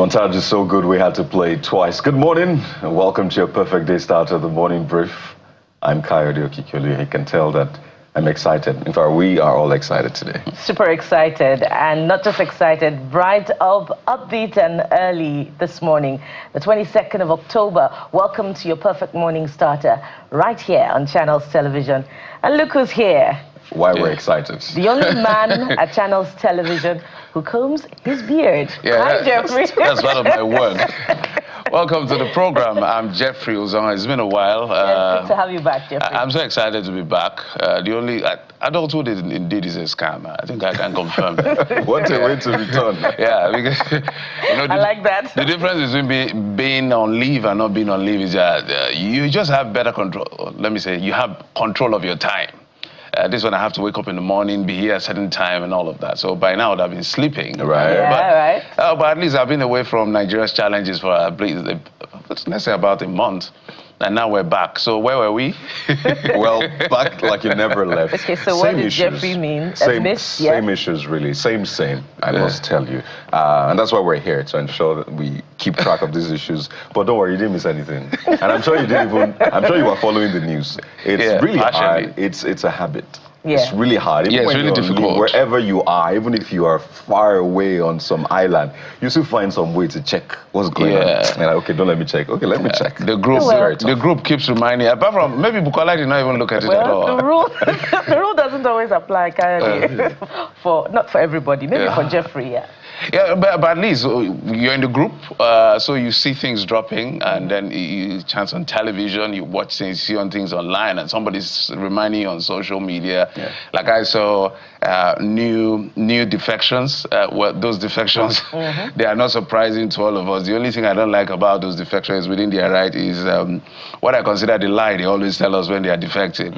montage is so good we had to play it twice. Good morning and welcome to your perfect day start of the morning brief. I'm Kayode Okikolu. You can tell that I'm excited. In fact, we are all excited today. Super excited, and not just excited, bright up, upbeat and early this morning, the 22nd of October. Welcome to your perfect morning starter right here on Channels Television. And look who's here. Why we're excited. The only man at Channels Television who combs his beard. Hi, Jeffrey. That's part of my work. Welcome to the program. I'm Jeffrey Uzong. It's been a while. Good to have you back, Jeffrey. I'm so excited to be back. The only adulthood indeed is a scam. I think I can confirm that. What a way to return. Yeah, because I like that. The difference between being on leave and not being on leave is that you just have better control. Let me say, you have control of your time. This one I have to wake up in the morning, be here at a certain time and all of that. So by now I've been sleeping. Right. Yeah, but at least I've been away from Nigeria's challenges for let's say about a month. And now we're back. So where were we? Well, back like you never left. Okay, so what does Jeffrey mean? Same issues, really. Same, I must tell you. And that's why we're here, to ensure that we keep track of these issues. But don't worry, you didn't miss anything. And I'm sure you didn't even, I'm sure you were following the news. It's really hard. It's a habit. Yeah. It's really hard. Even it's when really difficult. Wherever you are, even if you are far away on some island, you still find some way to check what's going on. And like, okay, don't let me check. Okay, let me check. The group keeps reminding. Apart from maybe Bukola did not even look at it at all. The rule doesn't always apply, not for everybody. Maybe for Jeffrey, Yeah, but at least you're in the group, so you see things dropping, and then you chance on television, you watch things, see on things online, and somebody's reminding you on social media. Yeah. Like I saw new defections. Well, those defections, they are not surprising to all of us. The only thing I don't like about those defections within their right is what I consider the lie they always tell us when they are defecting.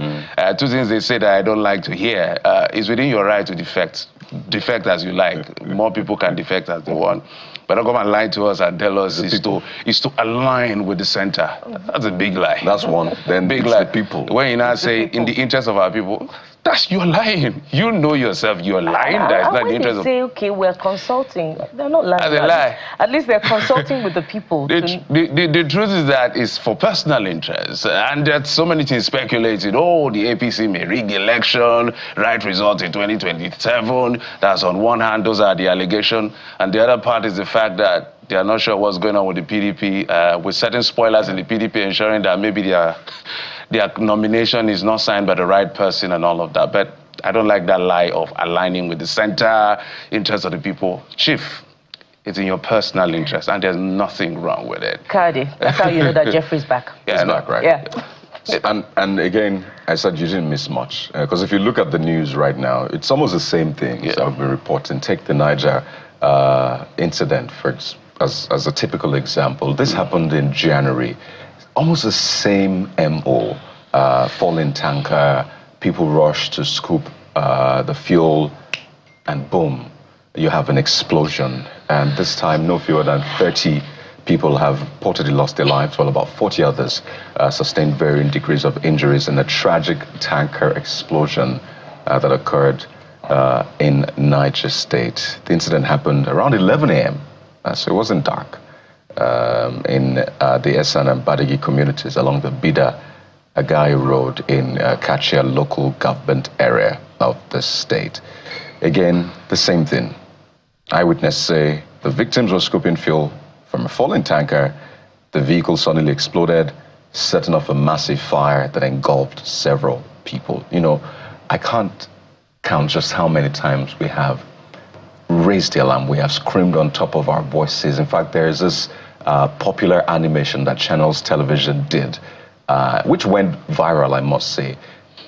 Two things they say that I don't like to hear is within your right to defect. Defect as you like. More people can defect as they want. But don't come and lie to us and tell us it's to align with the center. That's a big lie. That's one. Then big lie. The people. When you now say in the interest of our people, you're lying. You know yourself, you're lying. That's not the interest of... say, okay, we're consulting. They're not lying. They lie. At least they're consulting with the people. The truth is that it's for personal interest. And there's so many things speculated. Oh, the APC may rig the election, right result in 2027. That's on one hand, those are the allegations. And the other part is the fact that they are not sure what's going on with the PDP, with certain spoilers in the PDP ensuring that maybe their nomination is not signed by the right person and all of that. But I don't like that lie of aligning with the center interest of the people. Chief, it's in your personal interest, and there's nothing wrong with it. Cardi, that's how you know that Jeffrey's back. Yeah, he's back, right? Yeah. And again, I said you didn't miss much. Because if you look at the news right now, it's almost the same thing that I've been reporting. Take the Niger incident as a typical example. This happened in January. Almost the same MO, falling tanker, people rush to scoop the fuel, and boom, you have an explosion. And this time, no fewer than 30 people have reportedly lost their lives, while about 40 others sustained varying degrees of injuries in a tragic tanker explosion that occurred in Niger State. The incident happened around 11 a.m., so it wasn't dark. In the Esan and Badegi communities along the Bida Agai Road in Kachia local government area of the state. Again, the same thing. Eyewitnesses say the victims were scooping fuel from a falling tanker. The vehicle suddenly exploded, setting off a massive fire that engulfed several people. You know, I can't count just how many times we have raised the alarm, we have screamed on top of our voices. In fact, there is this popular animation that Channels Television did, which went viral, I must say,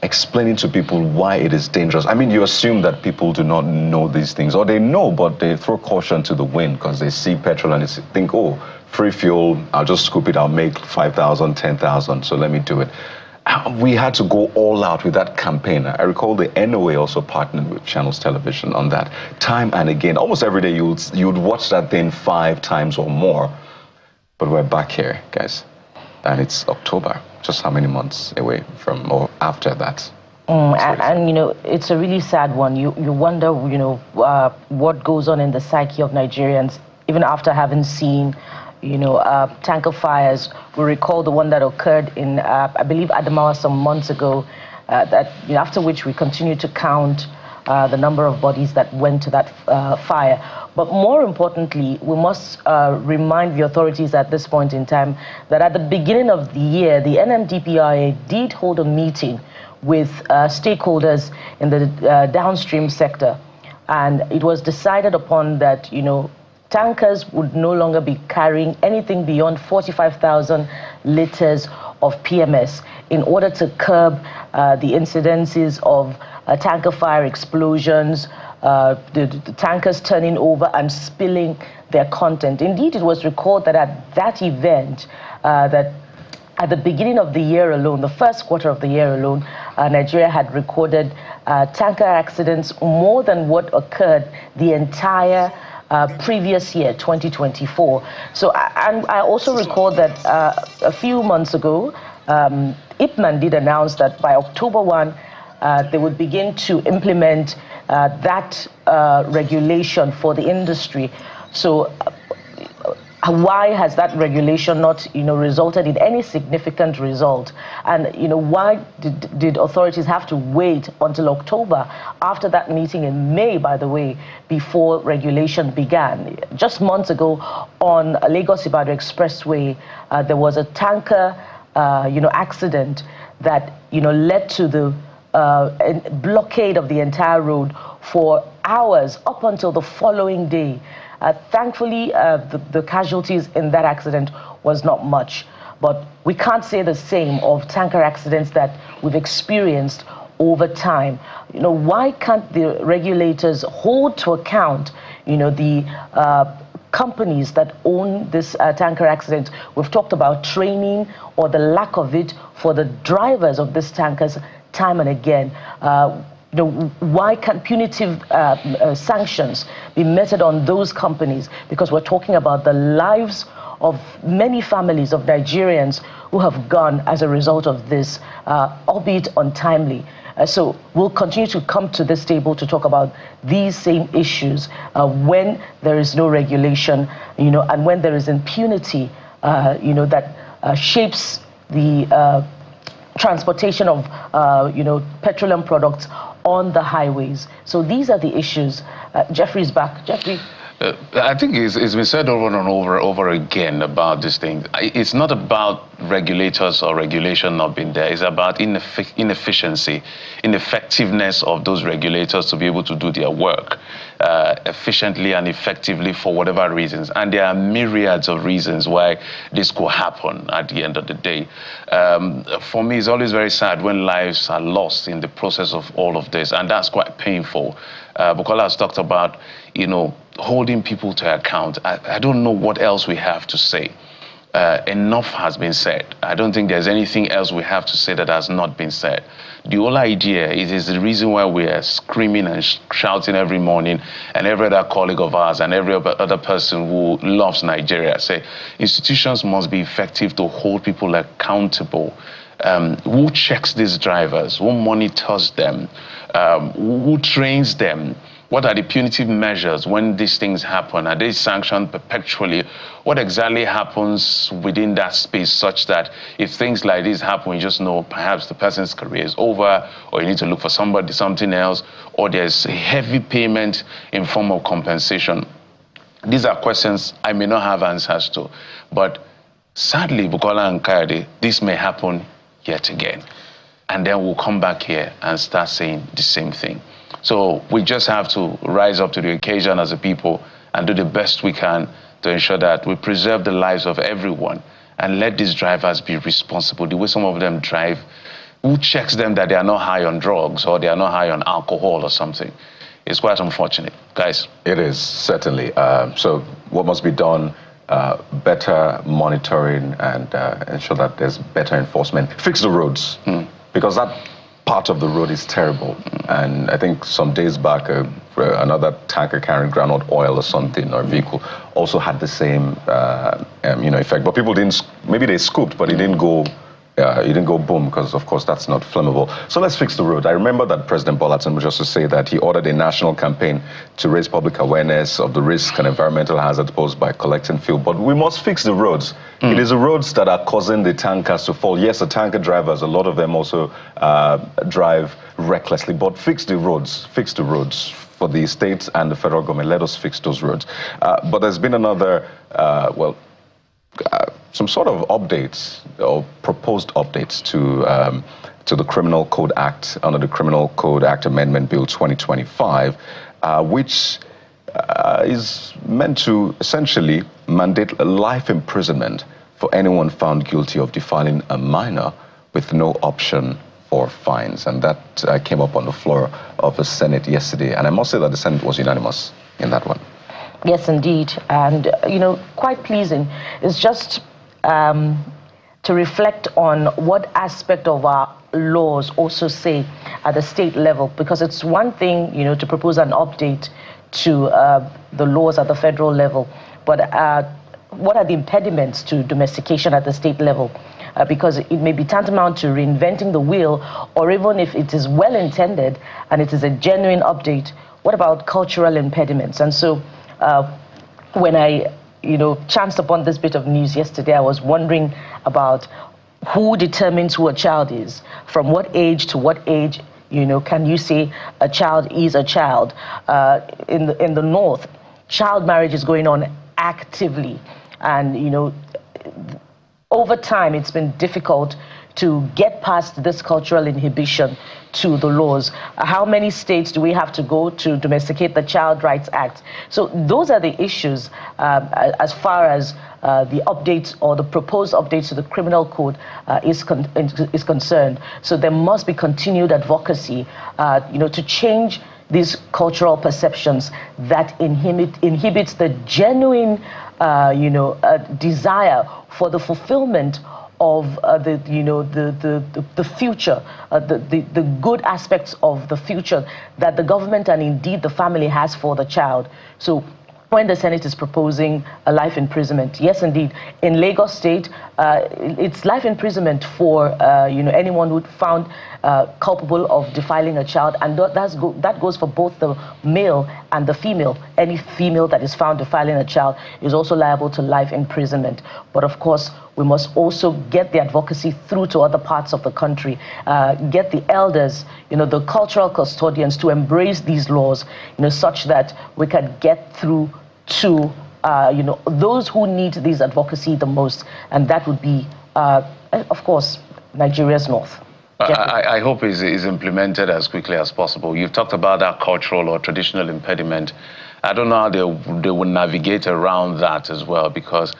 explaining to people why it is dangerous. I mean, you assume that people do not know these things, or they know, but they throw caution to the wind because they see petrol and they think, oh, free fuel, I'll just scoop it, I'll make 5,000, 10,000, so let me do it. We had to go all out with that campaign. I recall the NOA also partnered with Channels Television on that. Time and again, almost every day you'd watch that thing 5 times or more. But we're back here, guys. And it's October. Just how many months away from or after that? And you know, it's a really sad one. You wonder, you know, what goes on in the psyche of Nigerians even after having seen, tanker fires. We recall the one that occurred in, I believe, Adamawa some months ago, after which we continue to count the number of bodies that went to that fire. But more importantly, we must remind the authorities at this point in time that at the beginning of the year, the NMDPRA did hold a meeting with stakeholders in the downstream sector. And it was decided upon that, tankers would no longer be carrying anything beyond 45,000 liters of PMS in order to curb the incidences of tanker fire explosions, the tankers turning over and spilling their content. Indeed, it was recorded that at that event, that at the beginning of the year alone, the first quarter of the year alone, Nigeria had recorded tanker accidents more than what occurred the entire previous year, 2024. So, and I also recall that a few months ago, IPMAN did announce that by October 1, they would begin to implement that regulation for the industry. So why has that regulation not, resulted in any significant result? And, why did authorities have to wait until October after that meeting in May, by the way, before regulation began? Just months ago on Lagos-Ibadan Expressway, there was a tanker, accident that, led to the blockade of the entire road for hours up until the following day. Thankfully, the casualties in that accident was not much, but we can't say the same of tanker accidents that we've experienced over time. Why can't the regulators hold to account, the companies that own this tanker accident? We've talked about training or the lack of it for the drivers of these tankers time and again. Why can't punitive sanctions be meted on those companies? Because we're talking about the lives of many families of Nigerians who have gone as a result of this, albeit untimely. So we'll continue to come to this table to talk about these same issues when there is no regulation, and when there is impunity, that shapes the transportation of, petroleum products on the highways. So these are the issues. Jeffrey's back. Jeffrey. I think it's been said over and over again about this thing. It's not about regulators or regulation not being there. It's about inefficiency, ineffectiveness of those regulators to be able to do their work efficiently and effectively for whatever reasons. And there are myriads of reasons why this could happen at the end of the day. For me, it's always very sad when lives are lost in the process of all of this, and that's quite painful. Bukola has talked about, holding people to account. I don't know what else we have to say. Enough has been said. I don't think there's anything else we have to say that has not been said. The whole idea is the reason why we are screaming and shouting every morning, and every other colleague of ours and every other person who loves Nigeria say institutions must be effective to hold people accountable. Who checks these drivers? Who monitors them? Who trains them? What are the punitive measures when these things happen? Are they sanctioned perpetually? What exactly happens within that space such that if things like this happen, you just know perhaps the person's career is over, or you need to look for something else, or there's a heavy payment in form of compensation? These are questions I may not have answers to, but sadly, Bukola and Kayode, this may happen yet again. And then we'll come back here and start saying the same thing. So we just have to rise up to the occasion as a people and do the best we can to ensure that we preserve the lives of everyone and let these drivers be responsible. The way some of them drive, who checks them that they are not high on drugs or they are not high on alcohol or something? It's quite unfortunate, guys. It is, certainly. So what must be done? Better monitoring and ensure that there's better enforcement. Fix the roads, because that part of the road is terrible. And I think some days back, another tanker carrying groundnut oil or something, or vehicle, also had the same effect. But people didn't, maybe they scooped, but it didn't go It didn't go boom because, of course, that's not flammable. So let's fix the road. I remember that President Bola Tinubu used to say that he ordered a national campaign to raise public awareness of the risks and environmental hazards posed by collecting fuel. But we must fix the roads. It is the roads that are causing the tankers to fall. Yes, the tanker drivers, a lot of them also drive recklessly. But fix the roads. Fix the roads. For the states and the federal government, let us fix those roads. But there's been another, some sort of updates or proposed updates to the Criminal Code Act under the Criminal Code Act Amendment Bill 2025, which is meant to essentially mandate life imprisonment for anyone found guilty of defiling a minor with no option for fines. And that came up on the floor of the Senate yesterday. And I must say that the Senate was unanimous in that one. Yes, indeed. And, quite pleasing. It's just to reflect on what aspect of our laws also say at the state level, because it's one thing, to propose an update to the laws at the federal level, but what are the impediments to domestication at the state level? Because it may be tantamount to reinventing the wheel, or even if it is well intended and it is a genuine update, what about cultural impediments? And so when I chanced upon this bit of news yesterday, I was wondering about who determines who a child is, from what age to what age. Can you say a child is a child? In the North, child marriage is going on actively, and over time it's been difficult to get past this cultural inhibition to the laws. How many states do we have to go to domesticate the Child Rights Act? So those are the issues as far as the updates or the proposed updates to the criminal code is concerned. So there must be continued advocacy, to change these cultural perceptions that inhibits the genuine, desire for the fulfillment of the future, the good aspects of the future that the government and indeed the family has for the child. So when the Senate is proposing a life imprisonment, yes, indeed, in Lagos State, it's life imprisonment for anyone who found culpable of defiling a child, and that goes for both the male and the female. Any female that is found defiling a child is also liable to life imprisonment. But of course, we must also get the advocacy through to other parts of the country, get the elders, the cultural custodians to embrace these laws, such that we can get through to, those who need these advocacy the most. And that would be, of course, Nigeria's North. I hope it's implemented as quickly as possible. You've talked about that cultural or traditional impediment. I don't know how they will navigate around that as well, because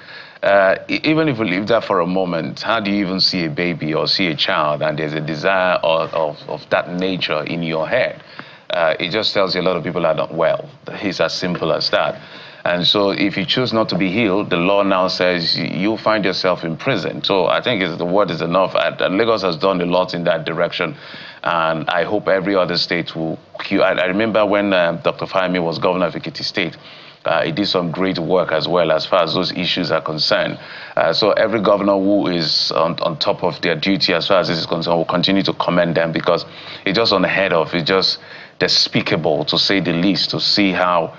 even if we leave that for a moment, how do you even see a baby or see a child and there's a desire of that nature in your head? It just tells you a lot of people are not well. It's as simple as that. And so if you choose not to be healed, the law now says you'll find yourself in prison. So I think the word is enough. Lagos has done a lot in that direction. And I hope every other state will. I remember when Dr. Fahimi was governor of Ekiti State, he did some great work as well as far as those issues are concerned. So every governor who is on top of their duty as far as this is concerned will continue to commend them, because it's just unheard of. It's just despicable, to say the least, to see how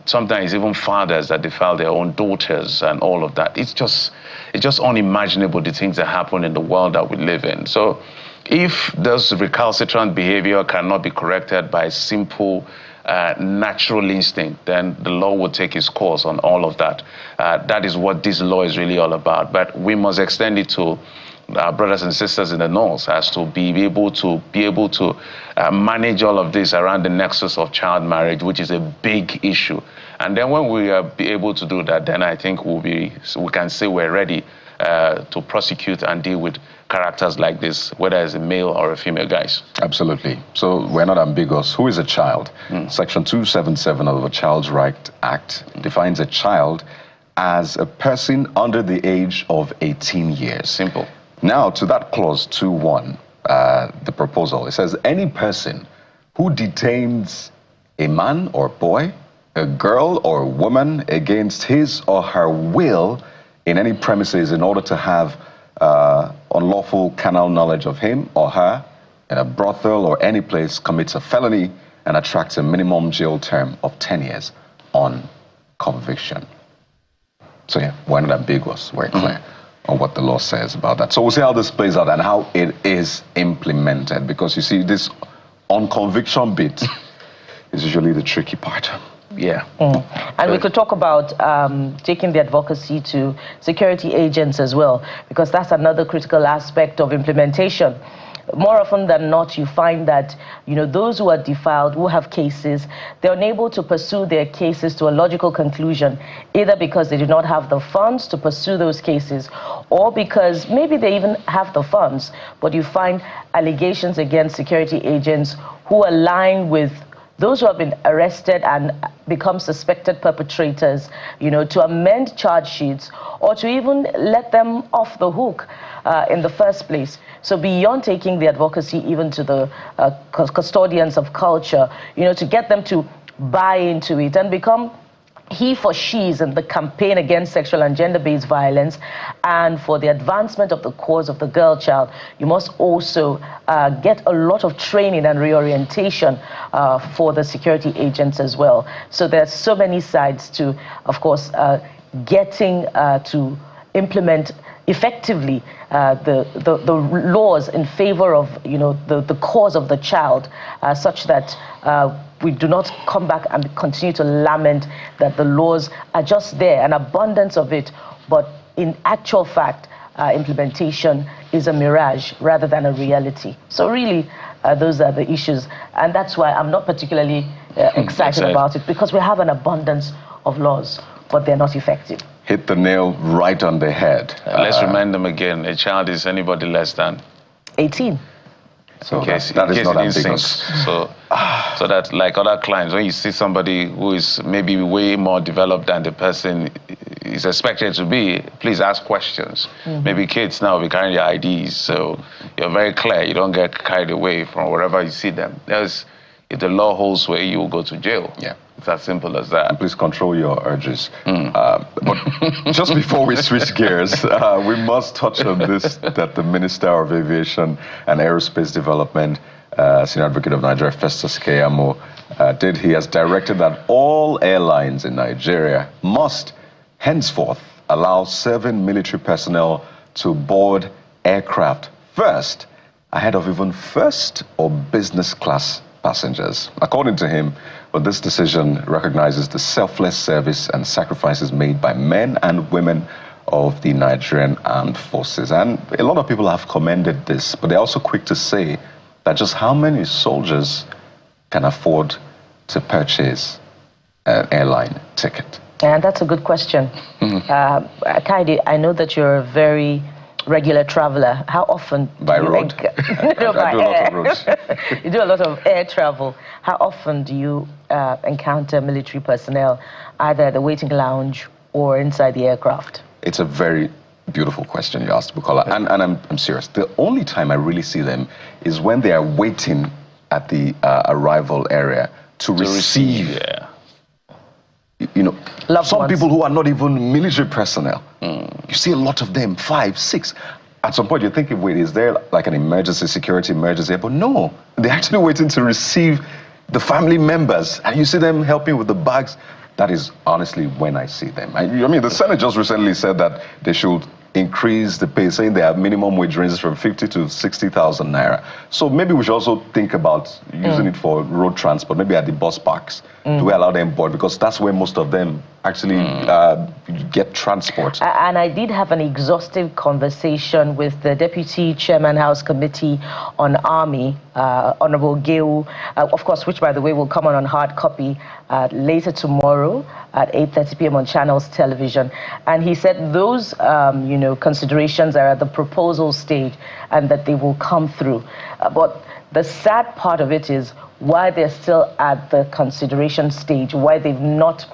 sometimes even fathers that defile their own daughters and all of that. It's just unimaginable, the things that happen in the world that we live in. So if this recalcitrant behavior cannot be corrected by simple natural instinct, then the law will take its course on all of that. That is what this law is really all about. But we must extend it to our brothers and sisters in the North, as to be able to manage all of this around the nexus of child marriage, which is a big issue. And then when we be able to do that, then I think we can say we're ready to prosecute and deal with characters like this, whether it's a male or a female, guys. Absolutely. So we're not ambiguous. Who is a child? Section 277 of the Child Rights Act defines a child as a person under the age of 18 years. Simple. Now, to that clause 2.1, the proposal, it says any person who detains a man or boy, a girl or woman against his or her will in any premises in order to have unlawful carnal knowledge of him or her in a brothel or any place commits a felony and attracts a minimum jail term of 10 years on conviction. So yeah, we're not ambiguous, we're clear on what the law says about that. So we'll see how this plays out and how it is implemented, because you see, this on conviction bit is usually the tricky part. Yeah. And we could talk about taking the advocacy to security agents as well, because that's another critical aspect of implementation. More often than not, you find that, those who are defiled, who have cases, they're unable to pursue their cases to a logical conclusion, either because they do not have the funds to pursue those cases, or because maybe they even have the funds, but you find allegations against security agents who align with those who have been arrested and become suspected perpetrators, to amend charge sheets or to even let them off the hook in the first place. So beyond taking the advocacy even to the custodians of culture, to get them to buy into it and become he for she's in the campaign against sexual and gender-based violence and for the advancement of the cause of the girl child, you must also get a lot of training and reorientation for the security agents as well. So there's so many sides to, of course, getting to implement effectively the laws in favor of the cause of the child, such that we do not come back and continue to lament that the laws are just there, an abundance of it, but in actual fact, implementation is a mirage rather than a reality. So really, those are the issues, and that's why I'm not particularly excited about it, because we have an abundance of laws, but they're not effective. Hit the nail right on the head. Let's remind them again, a child is anybody less than 18. So that is not ambiguous. So that, like other clients, when you see somebody who is maybe way more developed than the person is expected to be, please ask questions. Maybe kids now will be carrying their IDs, so you're very clear. You don't get carried away from wherever you see them. If the law holds sway, you will go to jail. Yeah. It's as simple as that. And please control your urges. But just before we switch gears, we must touch on this, that the Minister of Aviation and Aerospace Development, Senior Advocate of Nigeria, Festus Keyamo, he has directed that all airlines in Nigeria must henceforth allow serving military personnel to board aircraft first, ahead of even first or business class passengers. According to him, this decision recognizes the selfless service and sacrifices made by men and women of the Nigerian armed forces. And a lot of people have commended this, but they're also quick to say that just how many soldiers can afford to purchase an airline ticket? And that's a good question. Kaidi, I know that you're a very regular traveler. How often by road? No, by I do a lot of roads. You do a lot of air travel. How often do you encounter military personnel, either at the waiting lounge or inside the aircraft? It's a very beautiful question you asked, Bukola, and I'm serious. The only time I really see them is when they are waiting at the arrival area to receive. Some people who are not even military personnel. You see a lot of them, 5, 6. At some point you're thinking, wait, is there like an emergency, security emergency? But no, they're actually waiting to receive the family members. And you see them helping with the bags. That is honestly when I see them. I mean, the Senate just recently said that they should increase the pay, saying they have minimum wage ranges from 50 to 60,000 naira. So maybe we should also think about using it for road transport, maybe at the bus parks. Do we allow them board? Because that's where most of them actually get transport. And I did have an exhaustive conversation with the Deputy Chairman House Committee on Army, Honorable Geu, of course, which, by the way, will come on hard copy later tomorrow at 8:30 p.m. on Channels Television. And he said those, considerations are at the proposal stage and that they will come through. But the sad part of it is why they're still at the consideration stage, why they've not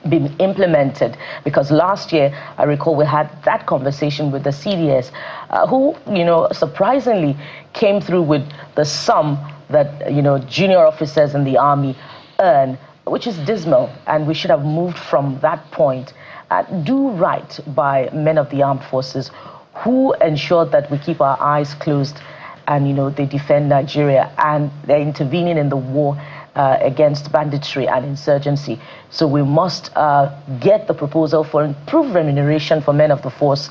been implemented. Because last year, I recall we had that conversation with the CDS, who, surprisingly came through with the sum that, junior officers in the Army earn, which is dismal, and we should have moved from that point. Do right by men of the armed forces who ensured that we keep our eyes closed and, they defend Nigeria, and they're intervening in the war against banditry and insurgency. So we must get the proposal for improved remuneration for men of the force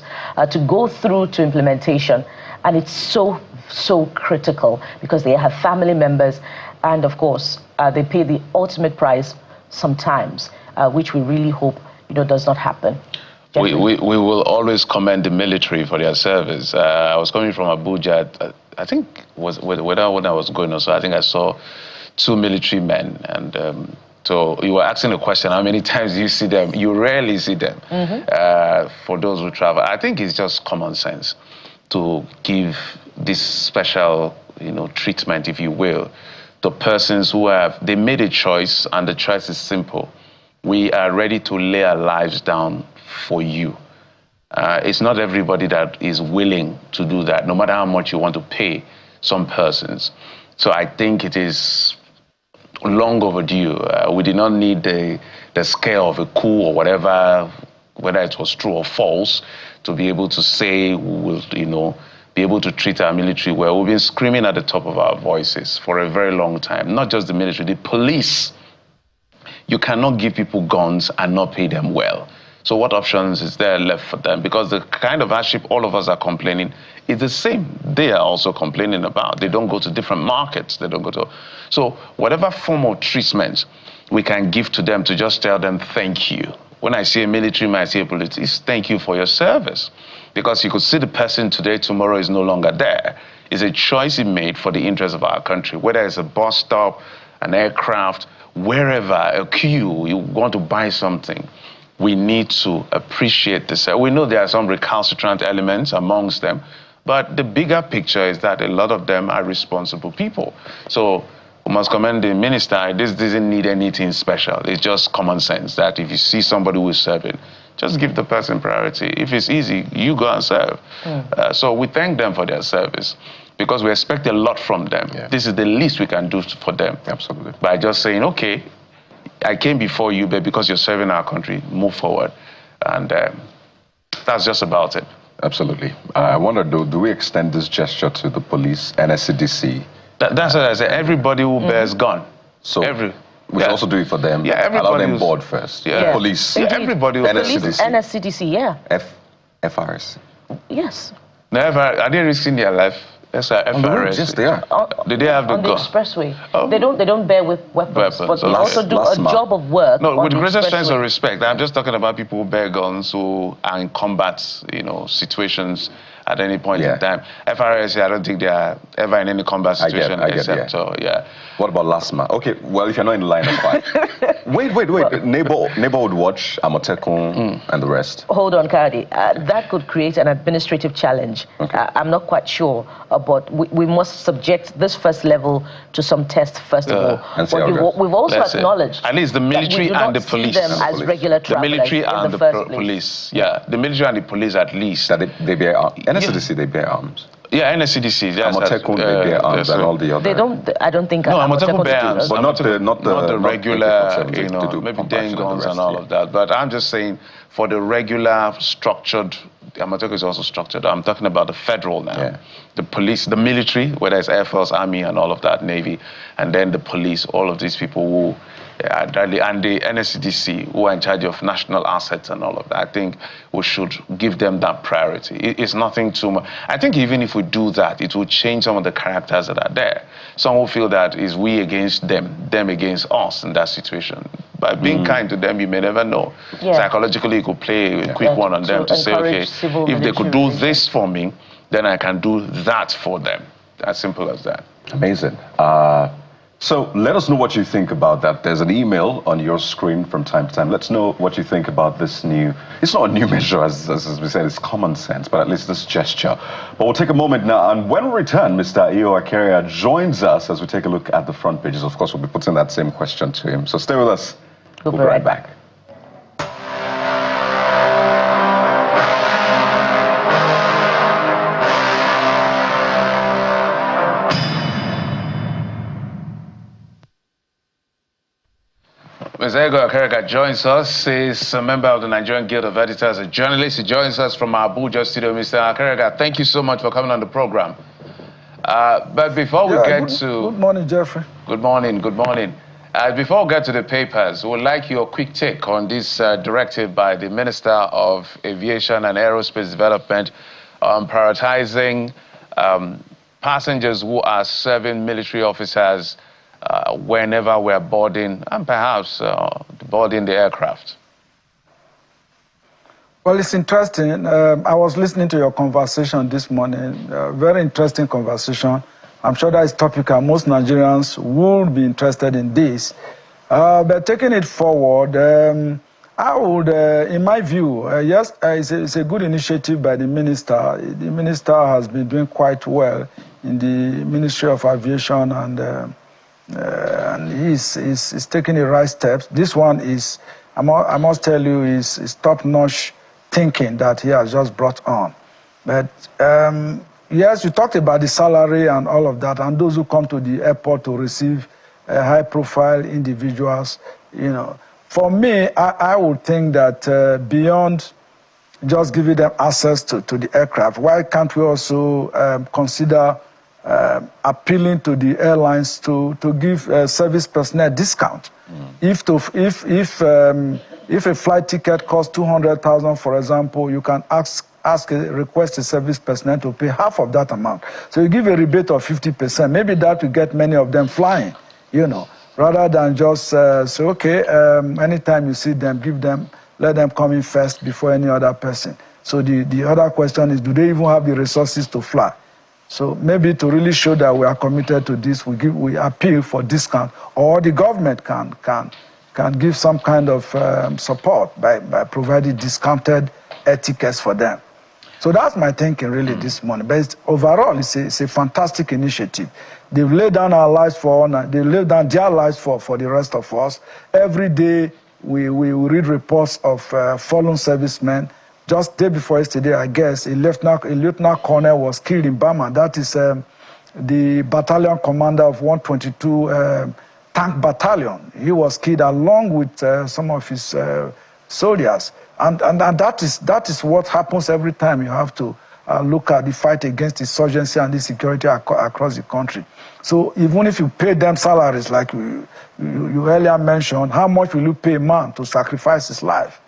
to go through to implementation. And it's so critical because they have family members, and of course, they pay the ultimate price sometimes, which we really hope does not happen. We will always commend the military for their service. I was coming from Abuja, I think when I was going also, I think I saw 2 military men, and so you were asking a question, how many times do you see them? You rarely see them. For those who travel, I think it's just common sense to give this special, treatment, if you will, to persons who they made a choice, and the choice is simple. We are ready to lay our lives down for you. It's not everybody that is willing to do that, no matter how much you want to pay some persons. So I think it is long overdue. We did not need the scale of a coup or whatever, whether it was true or false, to be able to say we will, be able to treat our military well. We've been screaming at the top of our voices for a very long time. Not just the military, the police. You cannot give people guns and not pay them well. So what options is there left for them? Because the kind of hardship all of us are complaining is the same. They are also complaining about. They don't go to different markets. They don't go to... So whatever form of treatment we can give to them to just tell them thank you. When I see a military man, I see a politician, thank you for your service. Because you could see the person today, tomorrow is no longer there. It's a choice he made for the interest of our country. Whether it's a bus stop, an aircraft, wherever, a queue, you want to buy something. We need to appreciate this. We know there are some recalcitrant elements amongst them, but the bigger picture is that a lot of them are responsible people. So we must commend the minister. This doesn't need anything special. It's just common sense that if you see somebody who is serving, just give the person priority. If it's easy, you go and serve. So we thank them for their service because we expect a lot from them. Yeah. This is the least we can do for them. Absolutely. By just saying, okay, I came before you, but because you're serving our country, move forward. And that's just about it. Absolutely. I wonder, do we extend this gesture to the police, NSCDC? That's what I say. Everybody who bears gun. So we should also do it for them. Yeah, everybody. Allow them board first. Yeah. Police. Yeah, everybody. NSCDC. NSCDC, yeah. FRS. Yes. Never. Are they risking their life? Yes, FRS. Yes, they are. Did they have the gun? On the expressway. They don't bear with weapons. But they also do a job of work. No, with the greatest sense of respect. I'm just talking about people who bear guns, who are in combat, situations at any point in time. FRS, I don't think they are ever in any combat situation except. So, yeah. What about LASMA? Okay, well, if you're not in the line of fire. wait. Neighborhood Watch, Amotekun, and the rest. Hold on, Kadi. That could create an administrative challenge. Okay. I'm not quite sure, but we must subject this first level to some tests first of all. But we've also acknowledged at least the military and the police. Them as regular travelers. The military and the police. Yeah, the military and the police at least. That they bear arms. NSCDC, they bear arms. Yeah, NSCDC. Yes, Amotekun, they bear arms and all the other. They don't. I don't think. No, Amotekun bear arms, but not the regular. Maybe dang guns and all of that. But I'm just saying, for the regular structured, Amotekun is also structured. I'm talking about the federal now. Yeah. The police, the military, whether it's Air Force, Army, and all of that, Navy, and then the police. All of these people who. And the NSCDC, who are in charge of national assets and all of that, I think we should give them that priority. It's nothing too much. I think even if we do that, it will change some of the characters that are there. Some will feel that it's we against them against us in that situation. By being kind to them, you may never know. Yeah. Psychologically, you could play a quick one on them to say, okay, if they could do this for me, then I can do that for them. As simple as that. Amazing. So let us know what you think about that. There's an email on your screen from time to time. Let's know what you think about this new... It's not a new measure, as we said, it's common sense, but at least this gesture. But we'll take a moment now, and when we return, Mr. Iyo Akaria joins us as we take a look at the front pages. Of course, we'll be putting that same question to him. So stay with us. We'll be right back. Mr. Ego Akereka joins us. He's a member of the Nigerian Guild of Editors, a journalist. He joins us from our Abuja studio. Mr. Akereka, thank you so much for coming on the program. But before we get to... Good morning, Jeffrey. Good morning, good morning. Before we get to the papers, we'd like your quick take on this directive by the Minister of Aviation and Aerospace Development on prioritizing passengers who are serving military officers whenever we're boarding and perhaps boarding the aircraft. Well, it's interesting. I was listening to your conversation this morning, very interesting conversation. I'm sure that is topical. Most Nigerians would be interested in this. But taking it forward, I would, in my view, yes, it's a good initiative by the minister. The minister has been doing quite well in the Ministry of Aviation, and he's taking the right steps. This one is, I must tell you, is top-notch thinking that he has just brought on. But yes, you talked about the salary and all of that, and those who come to the airport to receive high-profile individuals. You know, for me, I would think that beyond just giving them access to the aircraft, why can't we also consider appealing to the airlines to give service personnel discount? If a flight ticket costs 200,000, for example, you can request a service personnel to pay half of that amount. So you give a rebate of 50%. Maybe that will get many of them flying, you know, rather than just say, okay, anytime you see them, let them come in first before any other person. So the other question is, do they even have the resources to fly? So maybe to really show that we are committed to this, we appeal for discount, or the government can give some kind of support by providing discounted air tickets for them. So that's my thinking really this morning. But overall, it's a fantastic initiative. They've laid down our lives they laid down their lives for the rest of us. Every day we read reports of fallen servicemen. Just day before yesterday, I guess, a lieutenant colonel was killed in Burma. That is the battalion commander of 122 tank battalion. He was killed along with some of his soldiers. And that is what happens every time you have to look at the fight against insurgency and insecurity across the country. So even if you pay them salaries, like you earlier mentioned, how much will you pay a man to sacrifice his life?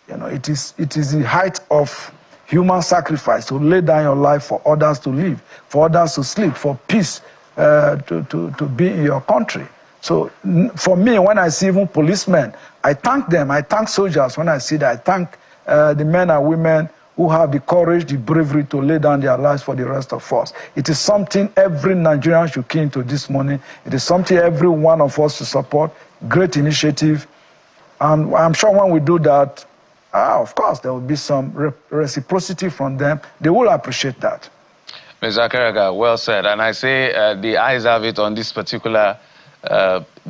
You know, it is the height of human sacrifice to lay down your life for others to live, for others to sleep, for peace to be in your country. So for me, when I see even policemen, I thank them. I thank soldiers when I see that. I thank the men and women who have the courage, the bravery to lay down their lives for the rest of us. It is something every Nigerian should key into this morning. It is something every one of us should support. Great initiative. And I'm sure when we do that, of course, there will be some reciprocity from them. They will appreciate that. Mr. Akereka, well said. And I say the eyes have it on this particular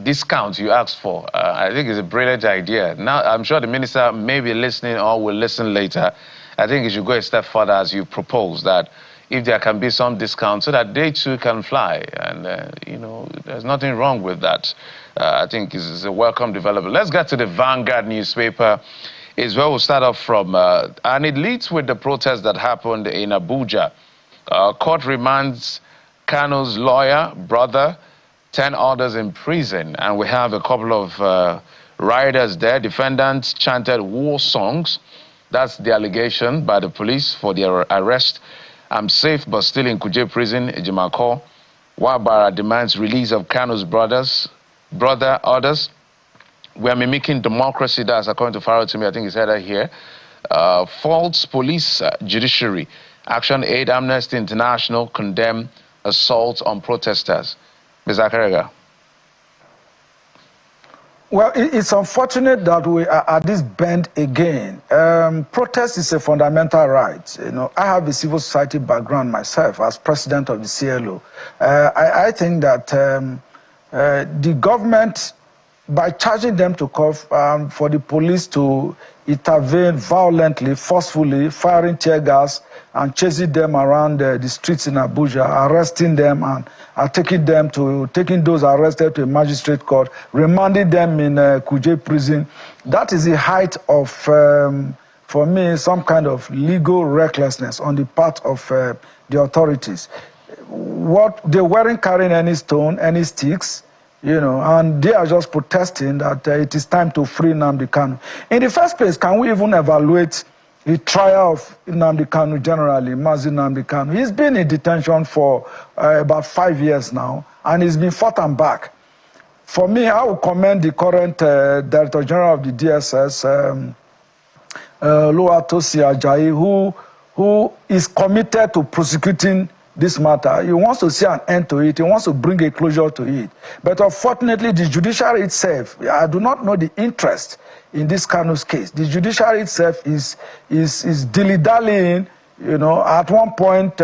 discount you asked for. I think it's a brilliant idea. Now, I'm sure the minister may be listening or will listen later. I think you should go a step further as you propose that if there can be some discount so that they too can fly. And, you know, there's nothing wrong with that. I think it's a welcome development. Let's get to the Vanguard newspaper. Is where we'll start off from. And it leads with the protest that happened in Abuja. Court remands Kanu's lawyer, brother, 10 others in prison. And we have a couple of rioters there. Defendants chanted war songs. That's the allegation by the police for their arrest. I'm safe but still in Kuje prison, Ejimako. Wabara demands release of Kanu's brother, others. We are mimicking democracy, that's according to Farrell to me, I think it's headed here. False police judiciary. Action Aid Amnesty International condemn assault on protesters. Ms. Akereka. Well, it's unfortunate that we are at this bend again. Protest is a fundamental right. You know, I have a civil society background myself as president of the CLO. I think that the government by charging them to court, for the police to intervene violently, forcefully, firing tear gas and chasing them around the streets in Abuja, arresting them and taking those arrested to a magistrate court, remanding them in Kuje prison. That is the height of, for me, some kind of legal recklessness on the part of the authorities. They weren't carrying any stone, any sticks, you know, and they are just protesting that it is time to free Nnamdi Kanu. In the first place, can we even evaluate the trial of Nnamdi Kanu generally, Mazi Nnamdi Kanu? He's been in detention for about 5 years now, and he's been fought and back. For me, I would commend the current Director General of the DSS, Oluwatosin Ajayi, who is committed to prosecuting this matter. He wants to see an end to it. He wants to bring a closure to it. But unfortunately, the judiciary itself, I do not know the interest in this Kanu's case. The judiciary itself is dilly-dallying. You know, at one point,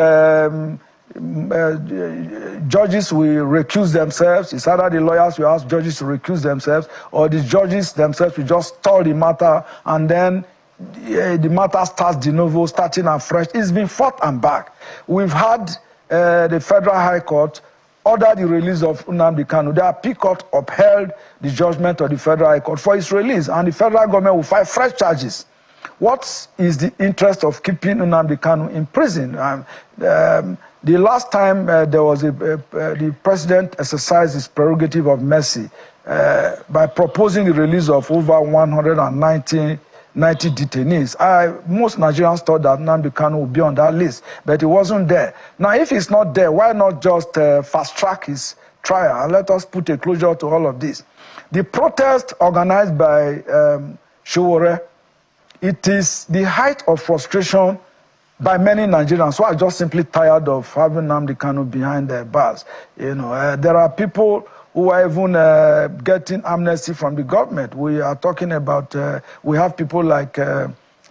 judges will recuse themselves. It's either the lawyers will ask judges to recuse themselves, or the judges themselves will just stall the matter, and then the matter starts de novo, starting afresh. It's been fought and back. We've had the Federal High Court order the release of Nnamdi Kanu. The Appeal Court upheld the judgment of the Federal High Court for his release, and the federal government will file fresh charges. What is the interest of keeping Nnamdi Kanu in prison? The last time there was the president exercised his prerogative of mercy by proposing the release of over 190 detainees. Most Nigerians thought that Nnamdi Kanu would be on that list, but he wasn't there. Now, if he's not there, why not just fast-track his trial and let us put a closure to all of this? The protest organized by Showore, it is the height of frustration by many Nigerians who are just simply tired of having Nnamdi Kanu behind their bars. You know, there are people who are even getting amnesty from the government. We are talking about, we have people like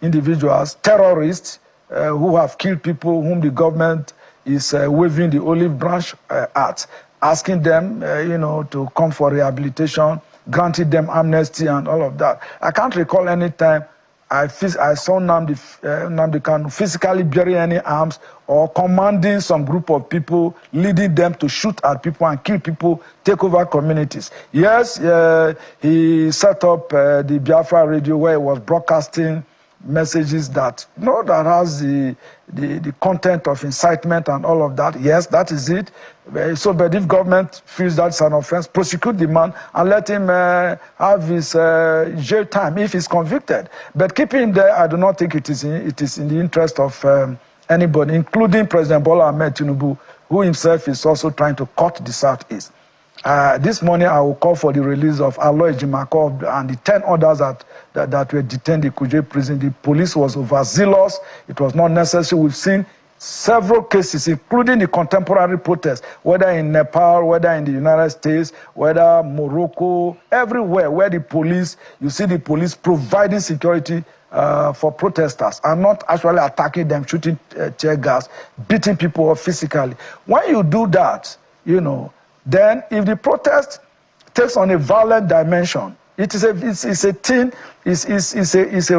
individuals, terrorists, who have killed people whom the government is waving the olive branch at, asking them, you know, to come for rehabilitation, granting them amnesty and all of that. I can't recall any time I saw Nnamdi Kanu physically bury any arms or commanding some group of people, leading them to shoot at people and kill people, take over communities. Yes, he set up the Biafra radio where he was broadcasting messages that, you know, that has the content of incitement and all of that. Yes, that is it. So, but if government feels that's an offense, prosecute the man and let him have his jail time if he's convicted. But keeping him there, I do not think it is in the interest of anybody, including President Bola Ahmed Tinubu, who himself is also trying to cut the Southeast. This morning, I will call for the release of Aloy Jimakov and the 10 others that were detained in Kuje prison. The police was overzealous. It was not necessary. We've seen several cases, including the contemporary protests, whether in Nepal, whether in the United States, whether Morocco, everywhere where the police, you see the police providing security for protesters and not actually attacking them, shooting tear gas, beating people up physically. When you do that, you know, then if the protest takes on a violent dimension, it's a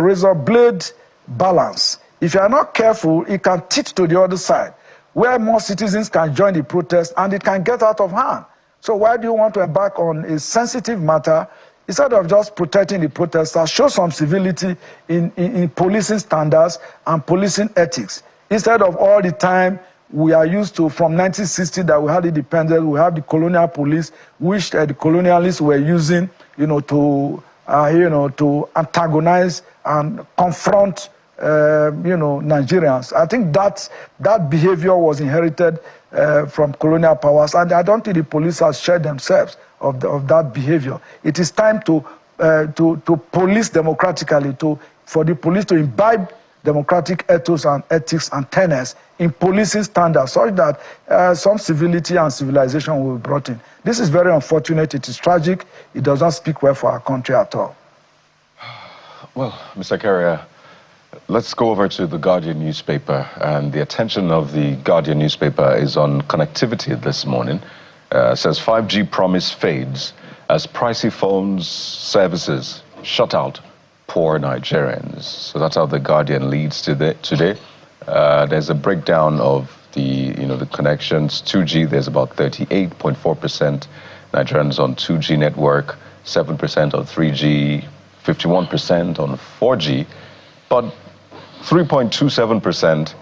razor blade balance. If you are not careful, it can tip to the other side, where more citizens can join the protest and it can get out of hand. So why do you want to embark on a sensitive matter instead of just protecting the protesters? Show some civility in policing standards and policing ethics, instead of all the time we are used to from 1960 that we had independence, we have the colonial police, which the colonialists were using, you know, to antagonize and confront, Nigerians. I think that behavior was inherited from colonial powers, and I don't think the police have shared themselves of that behavior. It is time to police democratically, for the police to imbibe democratic ethos and ethics and tenets in policing standards, such that some civility and civilization will be brought in. This is very unfortunate. It is tragic. It does not speak well for our country at all. Well, Mr. Carrier, let's go over to the Guardian newspaper. And the attention of the Guardian newspaper is on connectivity this morning. It says 5G promise fades as pricey phones services shut out poor Nigerians. So that's how The Guardian leads today. There's a breakdown of the connections. 2G, there's about 38.4% Nigerians on 2G network, 7% on 3G, 51% on 4G, but 3.27%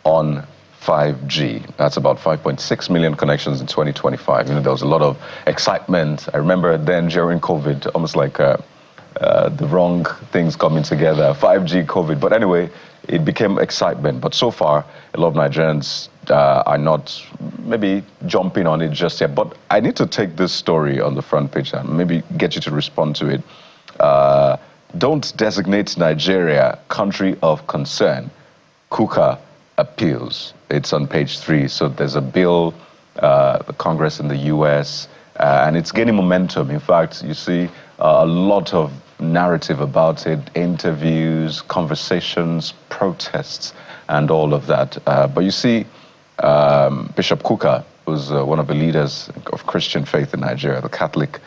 on 5G. That's about 5.6 million connections in 2025. There was a lot of excitement. I remember then during COVID, almost like the wrong things coming together, 5G, COVID. But anyway, it became excitement. But so far, a lot of Nigerians are not maybe jumping on it just yet. But I need to take this story on the front page and maybe get you to respond to it. Don't designate Nigeria country of concern. Coup appeals. It's on page 3. So there's a bill, the Congress in the US, and it's gaining momentum. In fact, you see a lot of narrative about it, interviews, conversations, protests, and all of that. But you see, Bishop Coup, who's one of the leaders of Christian faith in Nigeria, the Catholic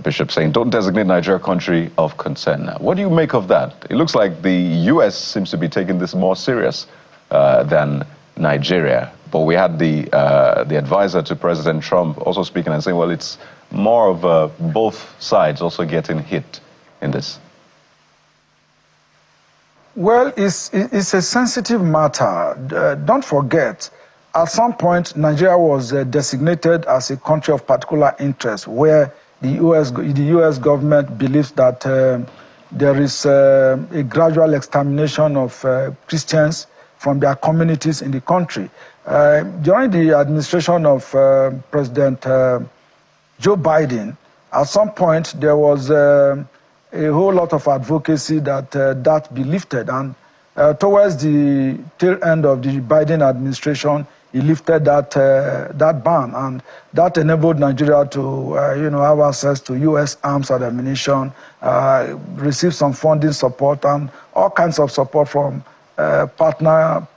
bishop, saying, don't designate Nigeria country of concern. Now, what do you make of that? It looks like the US seems to be taking this more serious than Nigeria. But we had the advisor to President Trump also speaking and saying, well, it's more of both sides also getting hit in this. Well, it's a sensitive matter. Don't forget, at some point, Nigeria was designated as a country of particular interest, where the U.S. government believes that there is a gradual extermination of Christians from their communities in the country. During the administration of President Joe Biden, at some point there was a whole lot of advocacy that that be lifted, and towards the tail end of the Biden administration, he lifted that ban, and that enabled Nigeria to have access to U.S. arms and ammunition, receive some funding support and all kinds of support from partner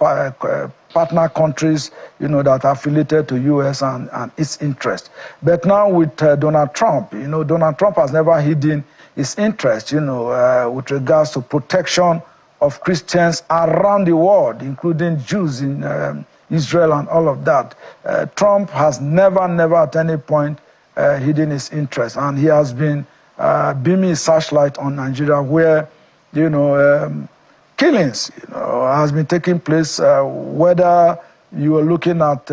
countries, that are affiliated to U.S. and its interest. But now with Donald Trump, Donald Trump has never hidden his interest, with regards to protection of Christians around the world, including Jews in Israel and all of that. Trump has never at any point hidden his interest, and he has been beaming his searchlight on Nigeria, where, killings, has been taking place, whether you are looking at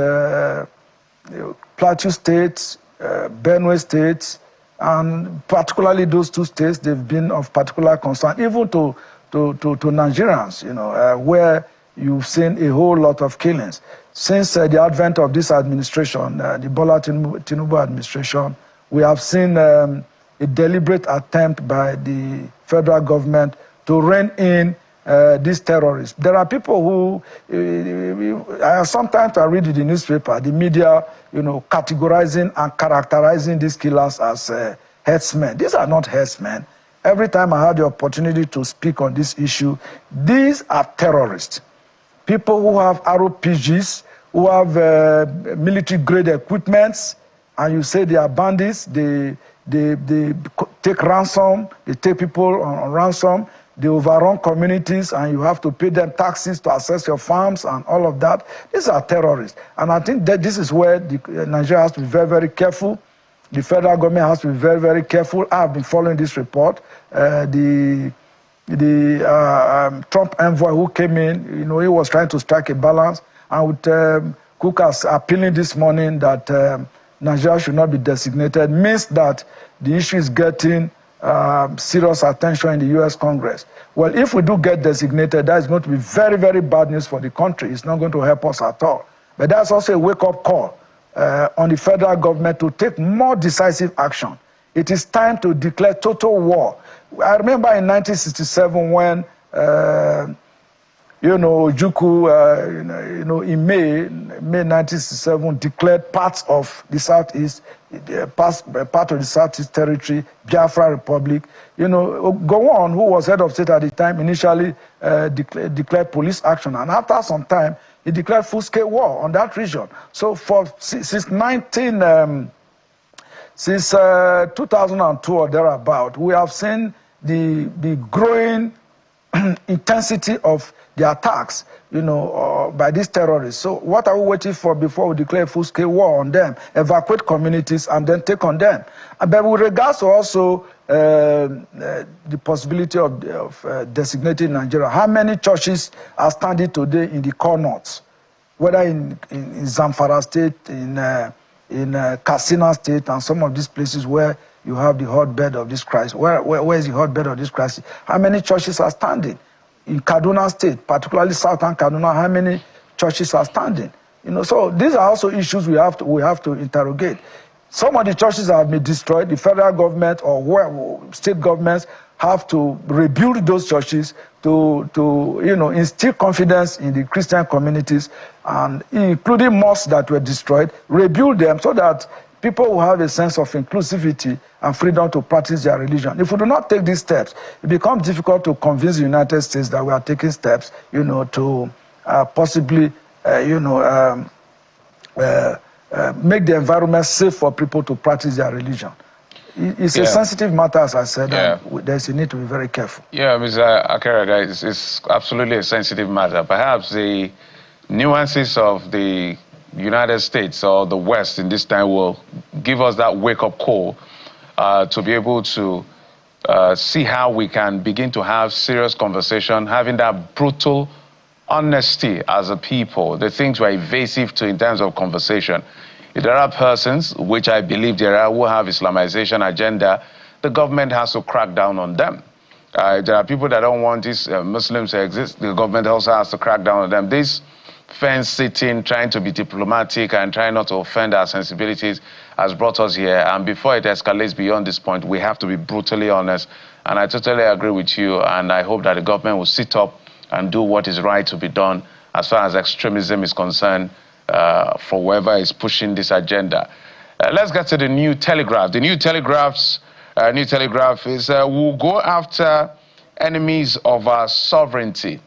Plateau states, Benue states, and particularly those two states, they've been of particular concern, even to Nigerians, where you've seen a whole lot of killings. Since the advent of this administration, the Bola Tinubu administration, we have seen a deliberate attempt by the federal government to rein in these terrorists. There are people who, sometimes I read in the newspaper, the media, categorizing and characterizing these killers as herdsmen. These are not herdsmen. Every time I had the opportunity to speak on this issue, these are terrorists. People who have RPGs, who have military-grade equipments, and you say they are bandits, they take ransom, they take people on ransom, they overrun communities, and you have to pay them taxes to access your farms and all of that. These are terrorists. And I think that this is where Nigeria has to be very, very careful. The federal government has to be very, very careful. I've been following this report. The Trump envoy who came in, he was trying to strike a balance. And with Kukas appealing this morning that Nigeria should not be designated, means that the issue is getting serious attention in the U.S. Congress. Well, if we do get designated, that is going to be very, very bad news for the country. It's not going to help us at all. But that's also a wake-up call on the federal government to take more decisive action. It is time to declare total war. I remember in 1967 when, Juku, in May 1967, declared parts of the Southeast, part of the Southeast Territory, Biafra Republic. Gowon, who was head of state at the time, initially declared police action. And after some time, he declared full-scale war on that region. So since Since 2002 or thereabout, we have seen the growing intensity of the attacks, by these terrorists. So what are we waiting for before we declare full-scale war on them, evacuate communities, and then take on them? But with regards to also the possibility of designating Nigeria, how many churches are standing today in the core north, whether in Zamfara State, in Katsina State, and some of these places where you have the hotbed of this crisis? Where is the hotbed of this crisis? How many churches are standing? In Kaduna State, particularly southern Kaduna, how many churches are standing? So these are also issues we have to interrogate. Some of the churches have been destroyed. The federal government or state governments have to rebuild those churches to instill confidence in the Christian communities, and including mosques that were destroyed, rebuild them so that people will have a sense of inclusivity and freedom to practice their religion. If we do not take these steps, it becomes difficult to convince the United States that we are taking steps, to possibly, make the environment safe for people to practice their religion. It's a sensitive matter, as I said, and there's a need to be very careful. Yeah, Mr. Akeraga, it's absolutely a sensitive matter. Perhaps the nuances of the United States or the West in this time will give us that wake-up call to be able to see how we can begin to have serious conversation, having that brutal honesty as a people. The things were evasive in terms of conversation. If there are persons, which I believe there are, who have Islamization agenda, the government has to crack down on them. There are people that don't want these Muslims to exist. The government also has to crack down on them. This fence-sitting, trying to be diplomatic and trying not to offend our sensibilities has brought us here. And before it escalates beyond this point, we have to be brutally honest. And I totally agree with you. And I hope that the government will sit up and do what is right to be done as far as extremism is concerned for whoever is pushing this agenda. Let's get to the New Telegraph. The New Telegraph is we'll go after enemies of our sovereignty.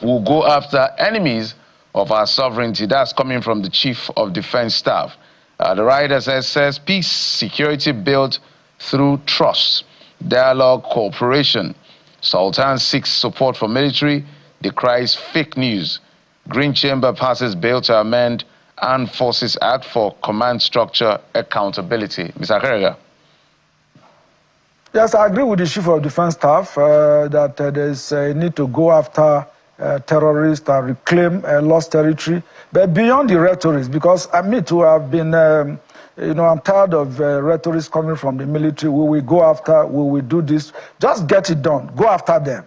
We'll go after enemies of our sovereignty. That's coming from the Chief of Defense Staff. The writer says, peace, security built through trust, dialogue, cooperation. Sultan seeks support for military, decries fake news. Green Chamber passes bill to amend Armed Forces Act for command structure accountability. Mr. Akeraga. Yes, I agree with the Chief of Defense Staff that there's a need to go after terrorists and reclaim lost territory. But beyond the rhetoric, because I me too have been, I'm tired of rhetoric coming from the military. We will go after, we will do this. Just get it done. Go after them.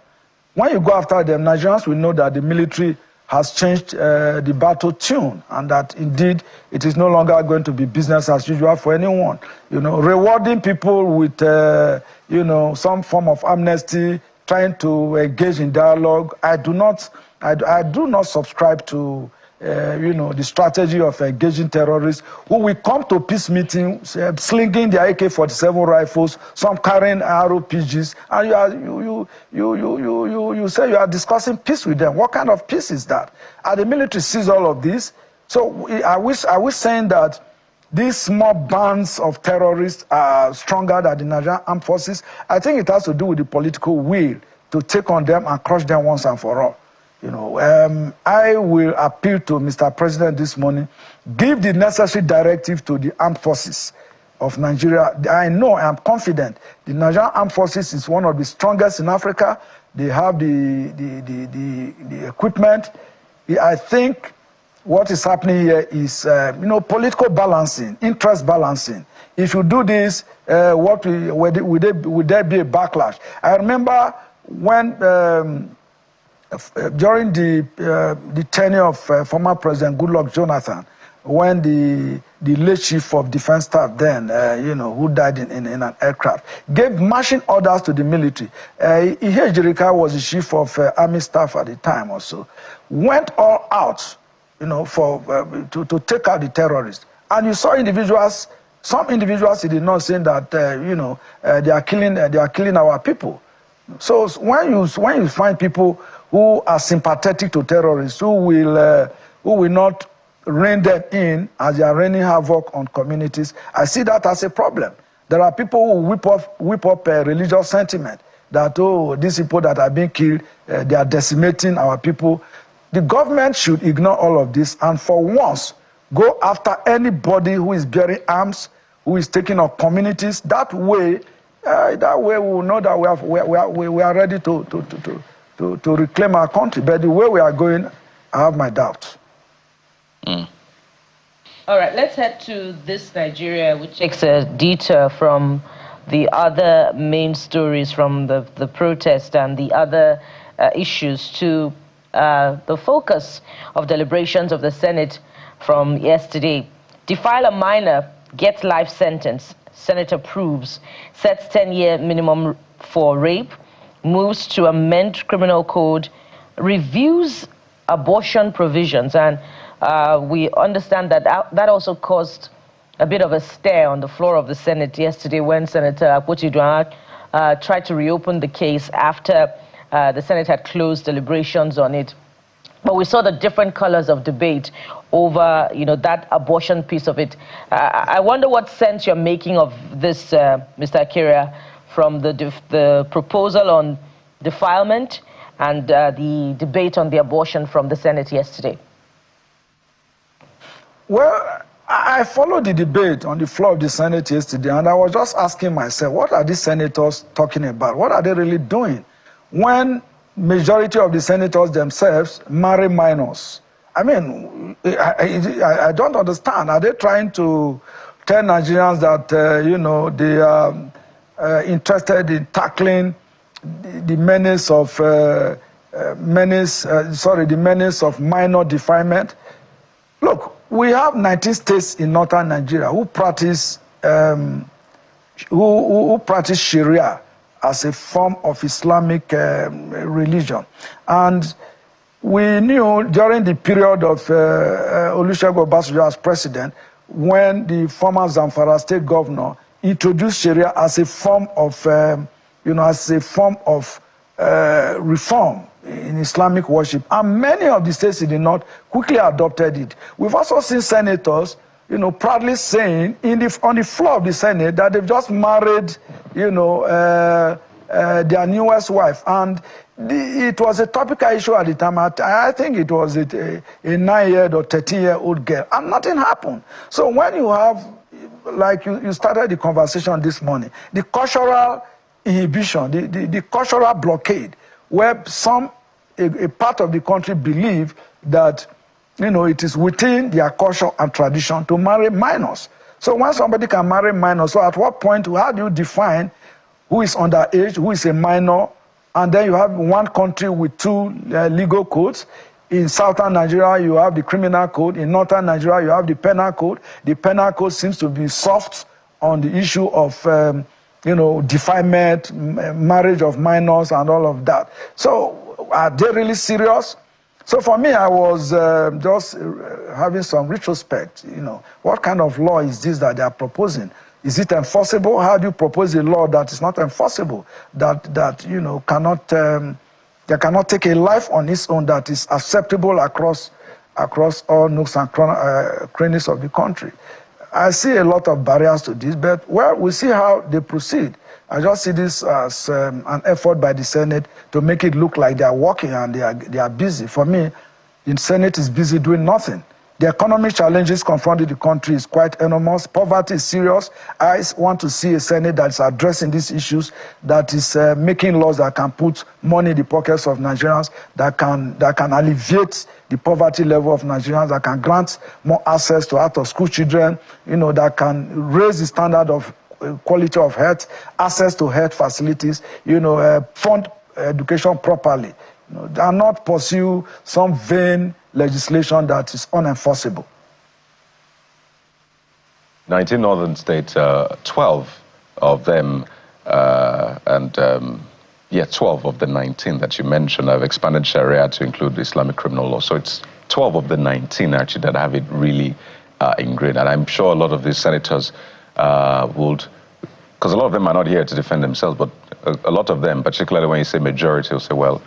When you go after them, Nigerians will know that the military has changed the battle tune, and that indeed it is no longer going to be business as usual for anyone. Rewarding people with, some form of amnesty, trying to engage in dialogue. I do not subscribe to, the strategy of engaging terrorists who will come to peace meetings, slinging their AK-47 rifles, some carrying RPGs, and you say you are discussing peace with them. What kind of peace is that? And the military sees all of this. So are we saying that these small bands of terrorists are stronger than the Nigerian armed forces? I think it has to do with the political will to take on them and crush them once and for all. I will appeal to Mr. President this morning, give the necessary directive to the armed forces of Nigeria. I am confident the Nigerian armed forces is one of the strongest in Africa. They have the equipment. I think what is happening here is, political balancing, interest balancing. If you do this, would there be a backlash? I remember when, during the tenure of former President Goodluck Jonathan, when the late Chief of Defense Staff then, who died in an aircraft, gave marching orders to the military. Ihe Jirika was the Chief of Army Staff at the time also, went all out, to take out the terrorists. And you saw individuals, some individuals he did not say that, they are killing our people. So when you find people who are sympathetic to terrorists, who will not rein them in as they are raining havoc on communities, I see that as a problem. There are people who whip up religious sentiment that, oh, these people that are being killed, they are decimating our people. The government should ignore all of this and for once go after anybody who is bearing arms, who is taking up communities. That way we will know that we are ready to reclaim our country. But the way we are going, I have my doubts. Mm. All right, let's head to this Nigeria, which takes a detour from the other main stories from the protest and the other issues to the focus of deliberations of the Senate from yesterday. Defile a minor, gets life sentence. Senate approves. Sets 10-year minimum for rape. Moves to amend criminal code. Reviews abortion provisions. And we understand that that also caused a bit of a stir on the floor of the Senate yesterday when Senator Akpotiuduaghan tried to reopen the case after the Senate had closed deliberations on it. But we saw the different colors of debate over, that abortion piece of it. I wonder what sense you're making of this, Mr. Akiria, from the proposal on defilement and the debate on the abortion from the Senate yesterday. Well, I followed the debate on the floor of the Senate yesterday, and I was just asking myself, what are these senators talking about? What are they really doing when majority of the senators themselves marry minors? I mean, I don't understand. Are they trying to tell Nigerians that, they are interested in tackling the menace of minor defilement? Look, we have 19 states in northern Nigeria who practice who practice Sharia as a form of Islamic religion, and we knew during the period of Olusegun Obasanjo as president, when the former Zamfara state governor introduced Sharia as a form of, reform in Islamic worship, and many of the states in the north quickly adopted it. We've also seen senators, proudly saying on the floor of the Senate that they've just married, their newest wife, and it was a topical issue at the time. I think it was a 9-year-old or 13-year-old girl, and nothing happened. So when you have, like you started the conversation this morning, the cultural inhibition, the cultural blockade, where a part of the country believe that, it is within their culture and tradition to marry minors. So when somebody can marry minors, so at what point, how do you define who is underage, who is a minor? And then you have one country with two legal codes. In southern Nigeria, you have the criminal code. In northern Nigeria, you have the penal code. The penal code seems to be soft on the issue of, defilement, marriage of minors, and all of that. So are they really serious? So for me, I was just having some retrospect. What kind of law is this that they are proposing? Is it enforceable? How do you propose a law that is not enforceable? That cannot take a life on its own, that is acceptable across all nooks and crannies of the country? I see a lot of barriers to this, but we'll see how they proceed. I just see this as an effort by the Senate to make it look like they are working and they are busy. For me, the Senate is busy doing nothing. The economic challenges confronting the country is quite enormous. Poverty is serious. I want to see a Senate that is addressing these issues, that is making laws that can put money in the pockets of Nigerians, that can alleviate the poverty level of Nigerians, that can grant more access to out-of-school children, that can raise the standard of quality of health, access to health facilities, fund education properly, and not pursue some vain legislation that is unenforceable. 19 northern states, 12 of them, 12 of the 19 that you mentioned have expanded Sharia to include the Islamic criminal law. So it's 12 of the 19 actually that have it really ingrained. And I'm sure a lot of these senators would, because a lot of them are not here to defend themselves, but a lot of them, particularly when you say majority, will say, well,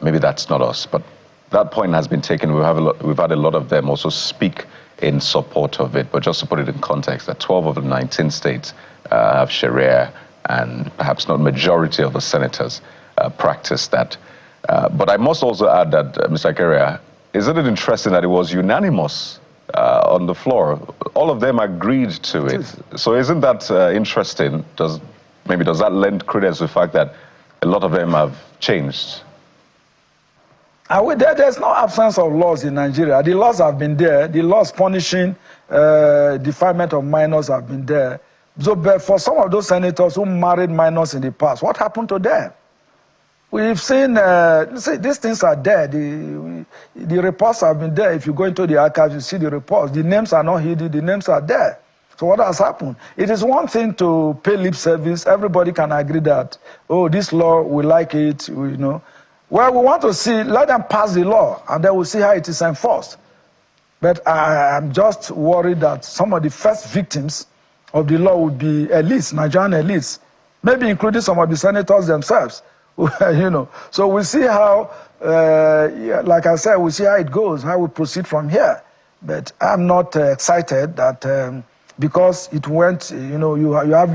maybe that's not us. But that point has been taken. We've had a lot of them also speak in support of it. But just to put it in context, that 12 of the 19 states have Sharia, and perhaps not majority of the senators practice that. But I must also add that, Mr. Keria, isn't it interesting that it was unanimous on the floor? All of them agreed to it. So isn't that interesting? Does that lend credence to the fact that a lot of them have changed? There's no absence of laws in Nigeria. The laws have been there. The laws punishing defilement of minors have been there. So, but for some of those senators who married minors in the past, what happened to them? We've seen, these things are there. The reports have been there. If you go into the archives, you see the reports. The names are not hidden. The names are there. So what has happened? It is one thing to pay lip service. Everybody can agree that, oh, this law, we like it, you know. Well, we want to see, let them pass the law, and then we'll see how it is enforced. But I'm just worried that some of the first victims of the law would be elites, Nigerian elites, maybe including some of the senators themselves. You know, so we'll see how, like I said, we'll see how it goes, how we proceed from here. But I'm not excited that because it went, you know, you have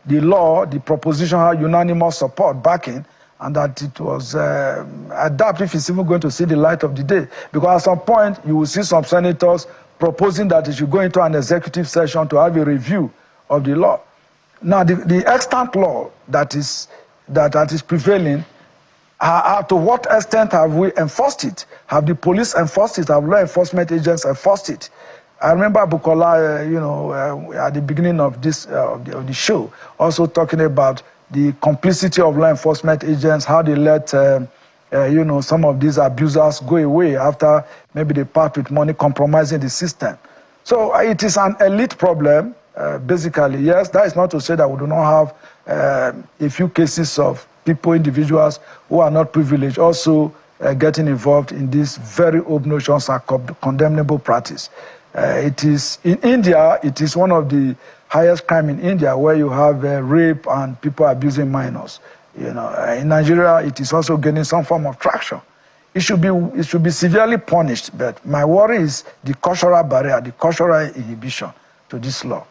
the law, the proposition had unanimous support backing, and that it was adapted if it's even going to see the light of the day. Because at some point, you will see some senators proposing that it should go into an executive session to have a review of the law. Now, the extant law that is prevailing, to what extent have we enforced it? Have the police enforced it? Have law enforcement agents enforced it? I remember Bukola, you know, at the beginning of this of the show, also talking about the complicity of law enforcement agents, how they let you know, some of these abusers go away after maybe they part with money, compromising the system. So it is an elite problem, basically. Yes, that is not to say that we do not have a few cases of people, individuals who are not privileged, also getting involved in this very obnoxious and condemnable practice. It is in India. It is one of the highest crime in India, where you have rape and people abusing minors. You know, in Nigeria, it is also gaining some form of traction. It should be severely punished. But my worry is the cultural barrier, the cultural inhibition to this law.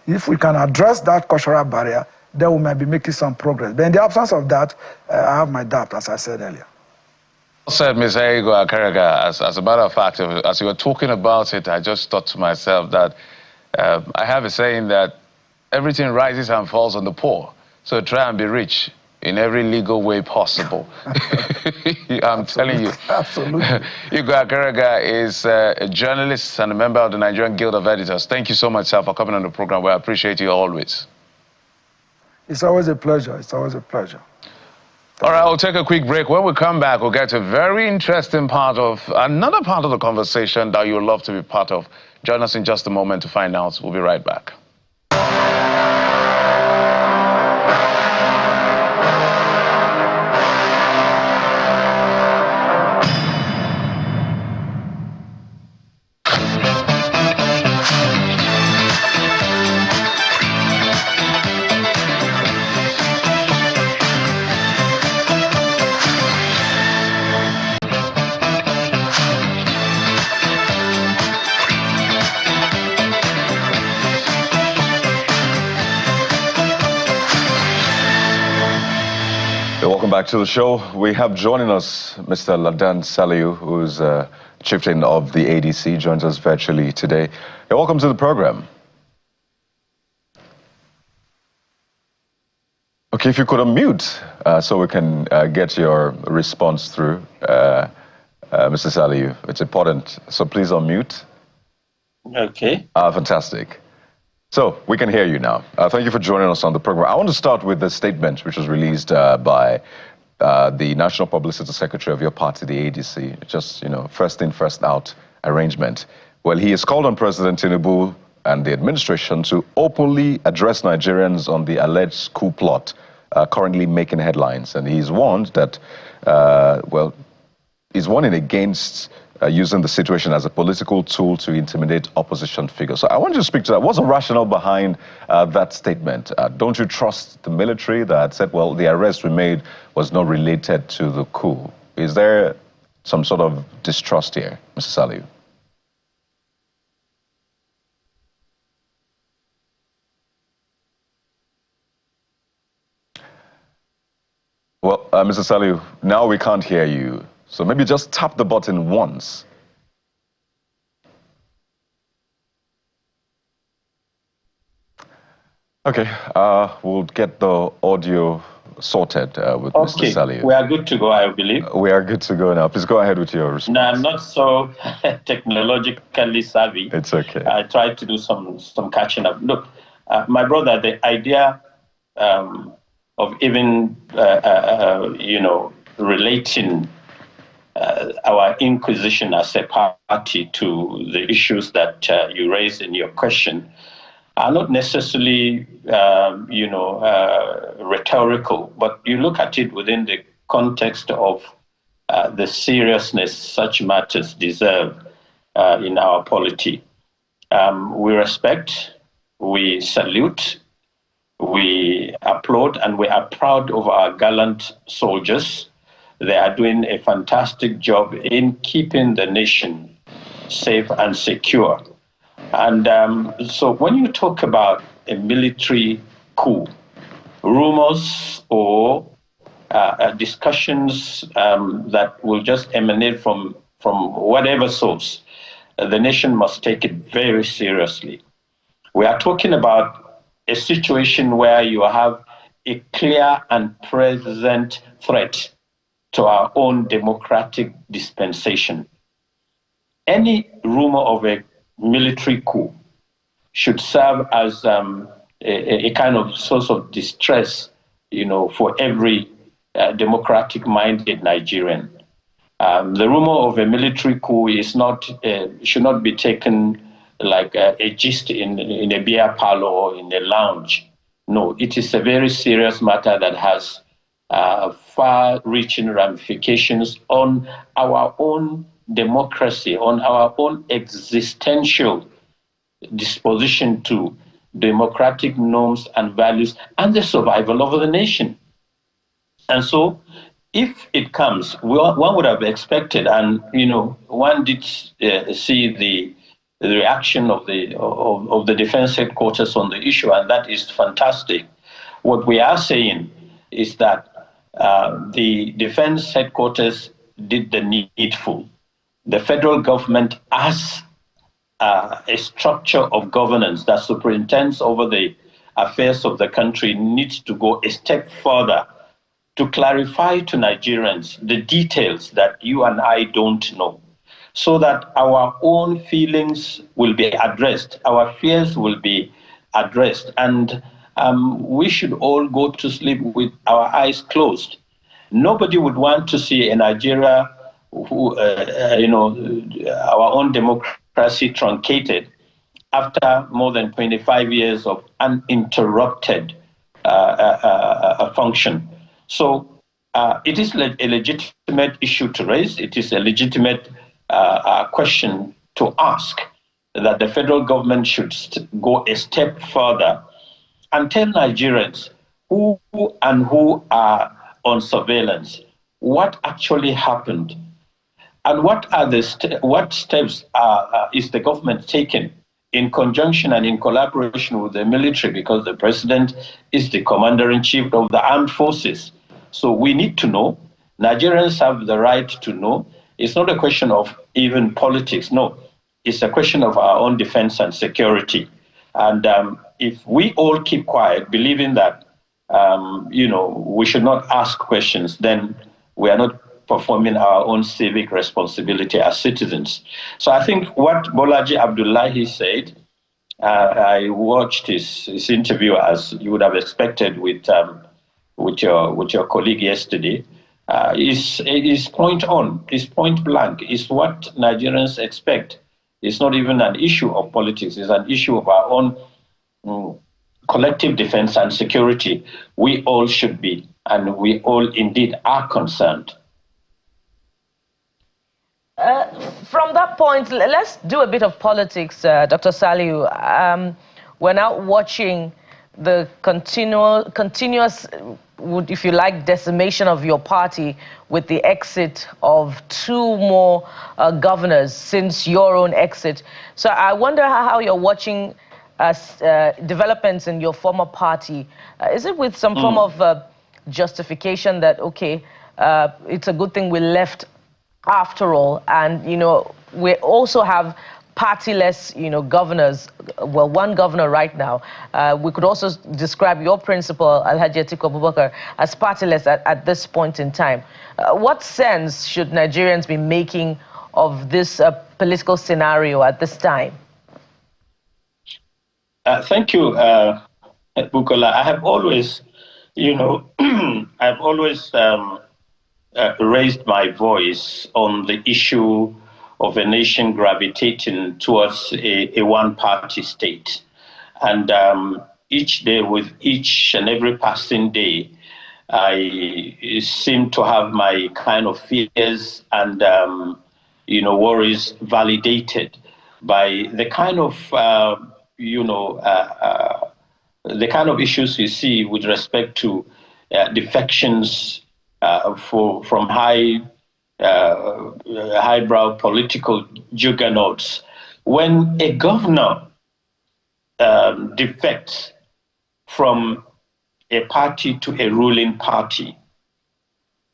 If we can address that cultural barrier, then we might be making some progress. But in the absence of that, I have my doubt, as I said earlier. Well said, Ms. Eigo Akarega. As a matter of fact, as you were talking about it, I just thought to myself that I have a saying that everything rises and falls on the poor. So try and be rich in every legal way possible. I'm telling you. Absolutely. Eigo Akarega is a journalist and a member of the Nigerian Guild of Editors. Thank you so much, sir, for coming on the program. We appreciate you always. It's always a pleasure. It's always a pleasure. All right, we'll take a quick break. When we come back, we'll get to a very interesting another part of the conversation that you'll love to be part of. Join us in just a moment to find out. We'll be right back. Welcome back to the show. We have joining us Mr. Ladan Saliu, who's chieftain of the ADC, joins us virtually today. Hey, welcome to the program. Okay, if you could unmute so we can get your response through, Mr. Saliu. It's important, so please unmute. Okay. Fantastic. So, we can hear you now. Thank you for joining us on the program. I want to start with the statement which was released by the National Publicity Secretary of your party, the ADC, just, you know, first in, first out arrangement. Well, he has called on President Tinubu and the administration to openly address Nigerians on the alleged coup plot currently making headlines. And he's warned that, well, he's warning against using the situation as a political tool to intimidate opposition figures. So I want you to speak to that. What's the rationale behind that statement? Don't you trust the military that said, well, the arrest we made was not related to the coup? Is there some sort of distrust here, Mr. Saliu? Well, Mr. Saliu, now we can't hear you. So maybe just tap the button once. Okay, we'll get the audio sorted with Mr. Saliu. We are good to go, I believe. We are good to go now. Please go ahead with your response. No, I'm not so technologically savvy. It's okay. I tried to do some catching up. Look, my brother, the idea of even, relating our inquisition as a party to the issues that you raised in your question are not necessarily, rhetorical, but you look at it within the context of the seriousness such matters deserve in our polity. We respect, we salute, we applaud, and we are proud of our gallant soldiers. They are doing a fantastic job in keeping the nation safe and secure. And so when you talk about a military coup, rumors or discussions that will just emanate from whatever source, the nation must take it very seriously. We are talking about a situation where you have a clear and present threat to our own democratic dispensation. Any rumor of a military coup should serve as a kind of source of distress, for every democratic-minded Nigerian. The rumor of a military coup should not be taken like a gist in a beer parlor or in a lounge. No, it is a very serious matter that has far-reaching ramifications on our own democracy, on our own existential disposition to democratic norms and values and the survival of the nation. And so if it comes, one would have expected, and one did see the reaction of the defense headquarters on the issue, and that is fantastic. What we are saying is that the defense headquarters did the needful. The federal government, as a structure of governance that superintends over the affairs of the country, needs to go a step further to clarify to Nigerians the details that you and I don't know, so that our own feelings will be addressed, our fears will be addressed, and we should all go to sleep with our eyes closed. Nobody would want to see a Nigeria who, our own democracy truncated after more than 25 years of uninterrupted function. So it is a legitimate issue to raise. It is a legitimate question to ask that the federal government should go a step further and tell Nigerians who are on surveillance, what actually happened, and what are what steps is the government taking in conjunction and in collaboration with the military, because the president is the commander-in-chief of the armed forces. So we need to know. Nigerians have the right to know. It's not a question of even politics. No, it's a question of our own defense and security. And if we all keep quiet, believing that, we should not ask questions, then we are not performing our own civic responsibility as citizens. So I think what Bolaji Abdullahi said, I watched his interview, as you would have expected, with your colleague yesterday, is point on, is point blank, is what Nigerians expect. It's not even an issue of politics, it's an issue of our own collective defense and security. We all should be, and we all indeed are concerned. From that point, let's do a bit of politics, Dr. Saliu. We're now watching the continuous, if you like, decimation of your party with the exit of 2 more governors since your own exit. So I wonder how you're watching developments in your former party. Is it with some form of justification that, okay, it's a good thing we left after all, and, you know, we also have partyless, you know, governors, well, 1 governor right now. We could also describe your principal, Alhaji Atiku Abubakar, as partyless at this point in time. What sense should Nigerians be making of this political scenario at this time? Thank you, Bukola. I have always, you know, I've always raised my voice on the issue of a nation gravitating towards a one-party state. And each day, with each and every passing day, I seem to have my kind of fears and, you know, worries validated by the kind of, you know, the kind of issues you see with respect to defections from highbrow political juggernauts. When a governor defects from a party to a ruling party,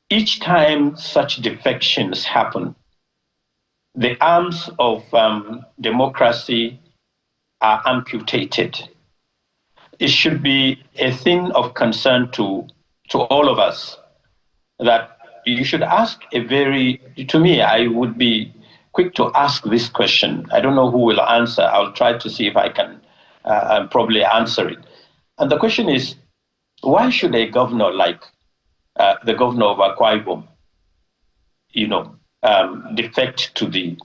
each time such defections happen, the arms of democracy are amputated. It should be a thing of concern to all of us that you should ask to me, I would be quick to ask this question. I don't know who will answer. I'll try to see if I can probably answer it. And the question is, why should a governor like the governor of Akwa Ibom, you know, defect to the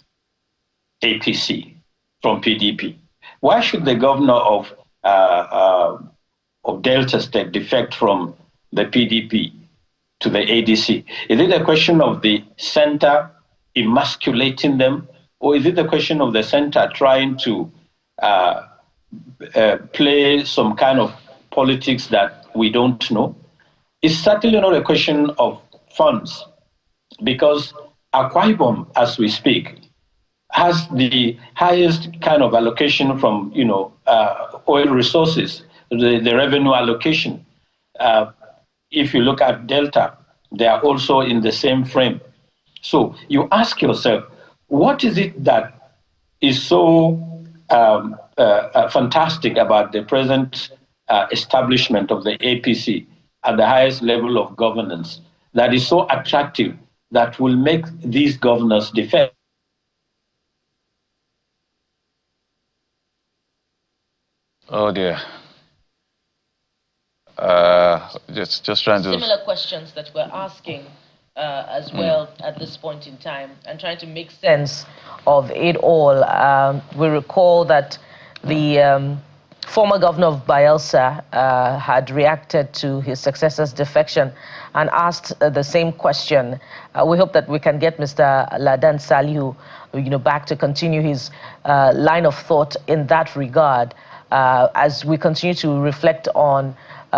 APC from PDP? Why should the governor of Delta State defect from the PDP to the ADC? Is it a question of the center emasculating them, or is it a question of the center trying to play some kind of politics that we don't know? It's certainly not a question of funds, because Akwa Ibom, as we speak, has the highest kind of allocation from, you know, oil resources, the revenue allocation. If you look at Delta, they are also in the same frame. So you ask yourself, what is it that is so fantastic about the present establishment of the APC at the highest level of governance that is so attractive that will make these governors defect? Oh dear. Just trying to... Similar questions that we're asking as well at this point in time, and trying to make sense of it all. We recall that the former governor of Bayelsa had reacted to his successor's defection and asked the same question. We hope that we can get Mr. Ladan Salihu, you know, back to continue his line of thought in that regard, as we continue to reflect on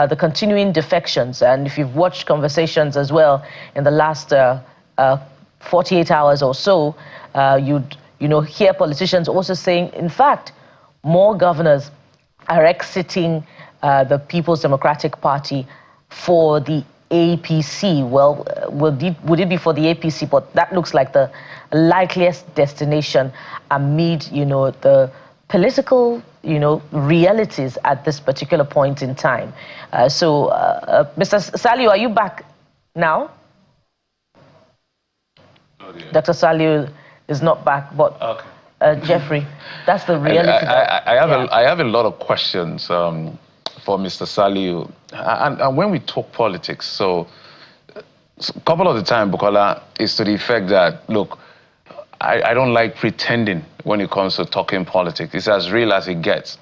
the continuing defections. And if you've watched conversations as well in the last 48 hours or so, you'd hear politicians also saying, in fact, more governors are exiting the People's Democratic Party for the APC. Well, would it be for the APC? But that looks like the likeliest destination amid, the political, realities at this particular point in time. So, Mr. Salihu, are you back now? Oh, Dr. Salihu is not back, but okay. Jeffrey, that's the reality. I have a lot of questions for Mr. Salihu. And when we talk politics, so a couple of the time, Bukola, is to the effect that, look, I don't like pretending when it comes to talking politics. It's as real as it gets.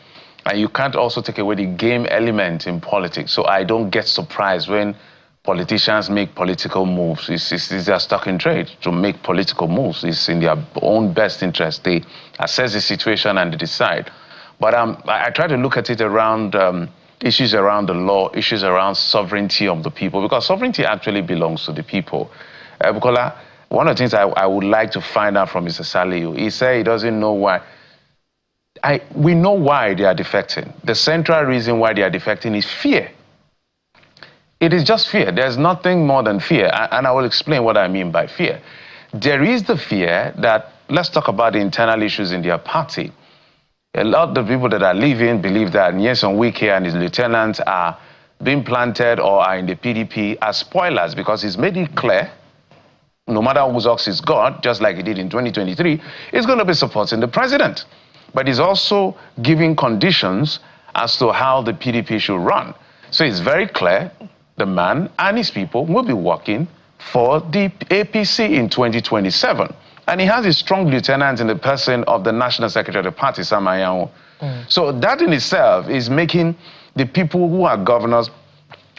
And you can't also take away the game element in politics. So I don't get surprised when politicians make political moves. It's their stock in trade to make political moves. It's in their own best interest. They assess the situation and they decide. But I try to look at it around issues around the law, issues around sovereignty of the people, because sovereignty actually belongs to the people. Bukola, one of the things I would like to find out from Mr. Saliu, he said he doesn't know why. We know why they are defecting. The central reason why they are defecting is fear. It is just fear. There's nothing more than fear. And I will explain what I mean by fear. There is the fear that, let's talk about the internal issues in their party. A lot of the people that are leaving believe that Nyesom Wike and his lieutenants are being planted or are in the PDP as spoilers, because he's made it clear, no matter whose ox is God, just like he did in 2023, he's going to be supporting the president. But he's also giving conditions as to how the PDP should run. So it's very clear the man and his people will be working for the APC in 2027. And he has a strong lieutenant in the person of the National Secretary of the party, Sam Anyanwu. So that in itself is making the people who are governors,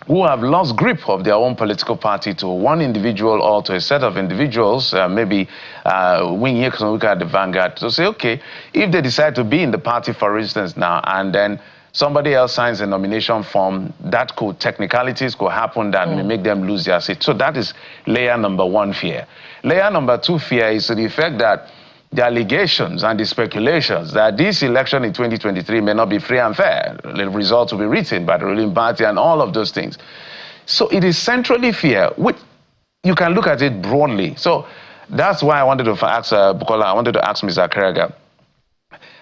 who have lost grip of their own political party to one individual or to a set of individuals, maybe Wing at the vanguard, to say, okay, if they decide to be in the party, for instance, now, and then somebody else signs a nomination form, that could, technicalities could happen that may make them lose their seat. So that is layer number one fear. Layer number two fear is to the effect that the allegations and the speculations that this election in 2023 may not be free and fair. The results will be written by the ruling party and all of those things. So it is centrally fear, which you can look at it broadly. So that's why I wanted to ask Bukola, I wanted to ask Mr. Akarega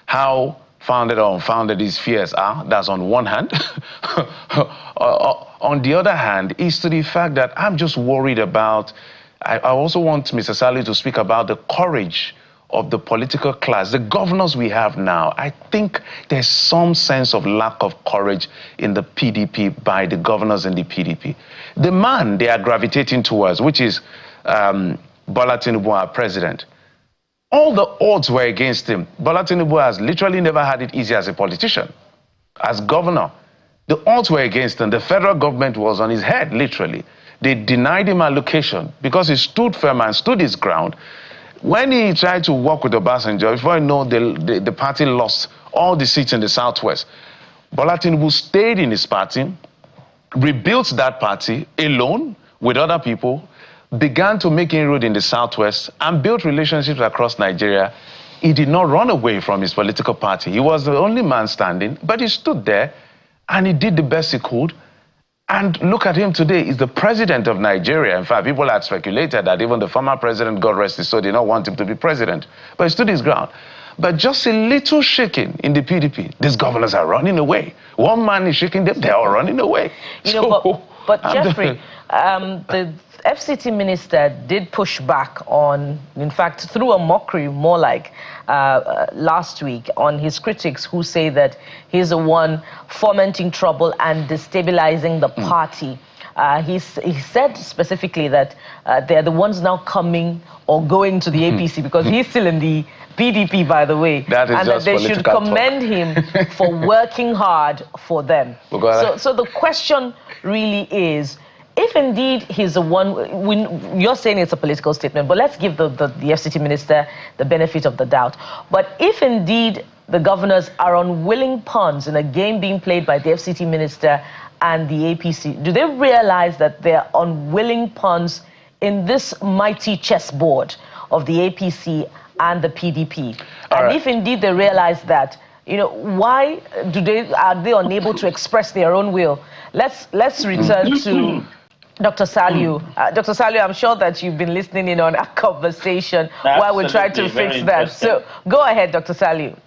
how founded or unfounded these fears are. That's on one hand. On the other hand, is to the fact that I'm just worried about, I also want Mr. Saliu to speak about the courage of the political class, the governors we have now. I think there's some sense of lack of courage in the PDP by the governors in the PDP. The man they are gravitating towards, which is Bola Tinubu, our president, all the odds were against him. Bola Tinubu has literally never had it easy as a politician. As governor, the odds were against him. The federal government was on his head, literally. They denied him allocation because he stood firm and stood his ground. When he tried to work with Obasanjo, before I know, the party lost all the seats in the Southwest. Bola Tinubu stayed in his party, rebuilt that party alone with other people, began to make inroad in the Southwest and built relationships across Nigeria. He did not run away from his political party. He was the only man standing, but he stood there and he did the best he could. And look at him today, he's the president of Nigeria. In fact, people had speculated that even the former president, God rest his soul, did not want him to be president. But he stood his ground. But just a little shaking in the PDP, these governors are running away. One man is shaking them, they're all running away. You know, but Jeffrey, the FCT minister did push back on, in fact, through a mockery, more like last week, on his critics who say that he's the one fomenting trouble and destabilizing the party. He said specifically that they're the ones now coming or going to the APC because he's still in the PDP, by the way, and that they should commend him for working hard for them. So the question really is, if indeed he's the one, you're saying it's a political statement, but let's give the FCT minister the benefit of the doubt. But if indeed the governors are unwilling pawns in a game being played by the FCT minister and the APC, do they realize that they're unwilling pawns in this mighty chessboard of the APC and the PDP? And if indeed they realize that, you know, why are they unable to express their own will? Let's return to Dr. Saliu. Dr. Saliu, I'm sure that you've been listening in on our conversation while we try to fix that. So go ahead, Dr. Saliu.